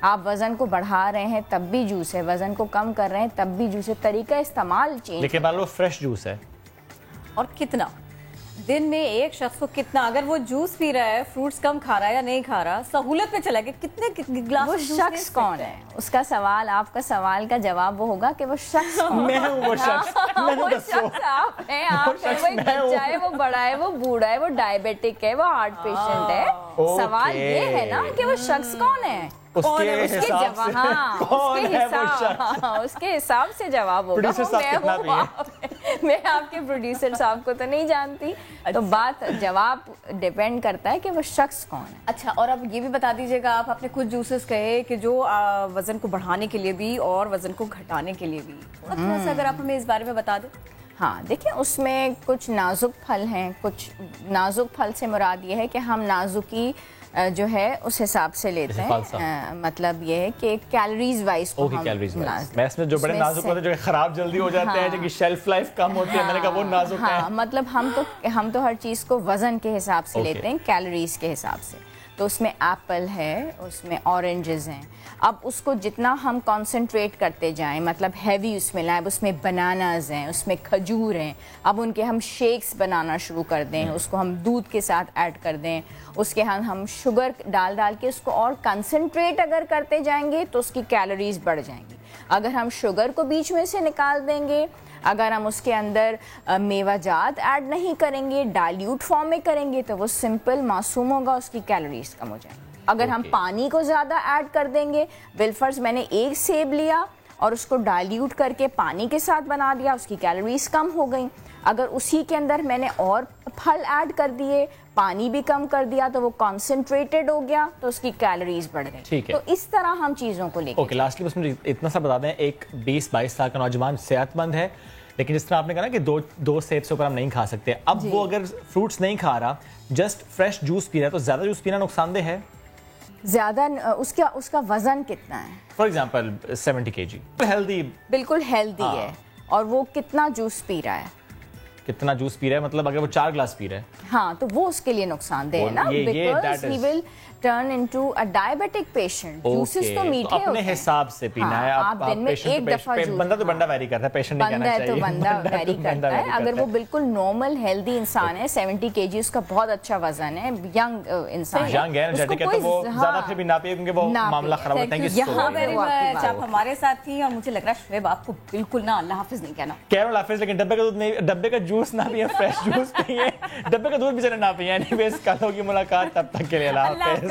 آپ وزن کو بڑھا رہے ہیں تب بھی جوس ہے, وزن کو کم کر رہے ہیں تب بھی جوس ہے. طریقہ استعمال چینج, لیکن مان لو فریش جوس ہے اور کتنا دن میں ایک شخص کو کتنا, اگر وہ جوس پی رہا ہے, فروٹس کم کھا رہا ہے یا نہیں کھا رہا, سہولت پہ چلا گیا, کتنے گلاس وہ شخص کون ہے, اس کا سوال, آپ کا سوال کا جواب وہ ہوگا کہ وہ شخص کون ہے. میں ہوں وہ شخص, وہ شخص آپ ہیں, آپ ہیں, وہ بچہ ہے, وہ بڑا ہے, وہ بوڑھا ہے, وہ ڈائبیٹک ہے, وہ ہارٹ پیشنٹ ہے. سوال یہ ہے نا کہ وہ شخص کون ہے, اس کے حساب سے جواب ہوگا. میں آپ کے پروڈیوسر صاحب کو تو نہیں جانتی, تو بات جواب ڈیپینڈ کرتا ہے کہ وہ شخص کون ہے. اچھا, اور اب یہ بھی بتا دیجیے گا, آپ نے کچھ جوسز کہے کہ جو وزن کو بڑھانے کے لیے بھی اور وزن کو گھٹانے کے لیے بھی, تھوڑا سا اگر آپ ہمیں اس بارے میں بتا دیں. ہاں دیکھیں, اس میں کچھ نازک پھل ہیں. کچھ نازک پھل سے مراد یہ ہے کہ ہم نازکی جو ہے اس حساب سے لیتے ہیں, مطلب یہ ہے کہ کیلریز وائز کو میں اس میں جو بڑے نازک ہوتے ہیں جو خراب جلدی ہو جاتے ہیں, جو کہ شیلف لائف کم ہوتی ہے, میں نے کہا وہ نازک ہیں. مطلب ہم تو ہر چیز کو وزن کے حساب سے لیتے ہیں, کیلریز کے حساب سے. تو اس میں ایپل ہے, اس میں اورنجز ہیں. اب اس کو جتنا ہم کانسنٹریٹ کرتے جائیں, مطلب ہیوی اس میں لائیں, اس میں بناناز ہیں, اس میں کھجور ہیں, اب ان کے ہم شیکس بنانا شروع کر دیں, اس کو ہم دودھ کے ساتھ ایڈ کر دیں, اس کے ہم شوگر ڈال کے اس کو اور کنسنٹریٹ اگر کرتے جائیں گے تو اس کی کیلوریز بڑھ جائیں گی. اگر ہم شوگر کو بیچ میں سے نکال دیں گے, اگر ہم اس کے اندر میوہ جات ایڈ نہیں کریں گے, ڈائلیوٹ فارم میں کریں گے, تو وہ سمپل معصوم ہوگا, اس کی کیلوریز کم ہو جائیں گی. اگر ہم پانی کو زیادہ ایڈ کر دیں گے, بالفرض میں نے ایک سیب لیا اور اس کو ڈائلیوٹ کر کے پانی کے ساتھ بنا دیا, اس کی کیلوریز کم ہو گئیں. اگر اسی کے اندر میں نے اور پھل ایڈ کر دیے, پانی بھی کم کر دیا, تو وہ کانسنٹریٹڈ ہو گیا, تو اس کی کیلوریز بڑھ گئی. تو اس طرح ہم چیزوں کو لے کے. اوکے, لاسٹلی بس مجھے اتنا سا بتا دیں, ایک 20-22 سال کا نوجوان صحت مند ہے, لیکن جس طرح آپ نے کہا نا کہ دو سیب سے اوپر ہم نہیں کھا سکتے, اب وہ اگر فروٹس نہیں کھا رہا, جسٹ فریش جوس پی رہا ہے, تو زیادہ جوس پینا نقصان دہ ہے؟ زیادہ اس کا وزن کتنا ہے؟ فار ایگزامپل 70 kg, ہیلدی, بالکل ہیلدی ہے, اور وہ کتنا جوس پی رہا ہے, کتنا جوس پی رہا ہے, مطلب اگر وہ 4 گلاس پی رہا ہے, ہاں تو وہ اس کے لیے نقصان دہ ہے نا, because he will turn into a diabetic patient. Juices تو میٹھے ہوتے ہیں, اپنے حساب سے پینا ہے. آپ دن میں ایک دفعہ جوس, بندہ تو بندہ ویری کرتا ہے, پیشنٹ نہیں کہنا چاہیے, بندہ ویری کرتا ہے. اگر وہ بالکل نارمل ہیلدی انسان ہے, 70 kg اس کا بہت اچھا وزن ہے, ینگ انسان ہے, تو وہ زیادہ پھر بھی نہ پیے کیونکہ وہ معاملہ خراب ہوتا ہے. یہاں ویری مچ آپ ہمارے ساتھ تھی, اور مجھے لگ رہا ہے شعیب آپ کو بالکل نہ اللہ حافظ نہیں کہنا. کہہ رہا ہوں حافظ, لیکن ڈبے کا دودھ نہیں, ڈبے کا جوس نہ پیے, فریش جوس پیے, ڈبے کا دودھ بھی چلے نہ پیے. اینی ویز کل ہوگی ملاقات, تب تک کے لیے اللہ حافظ.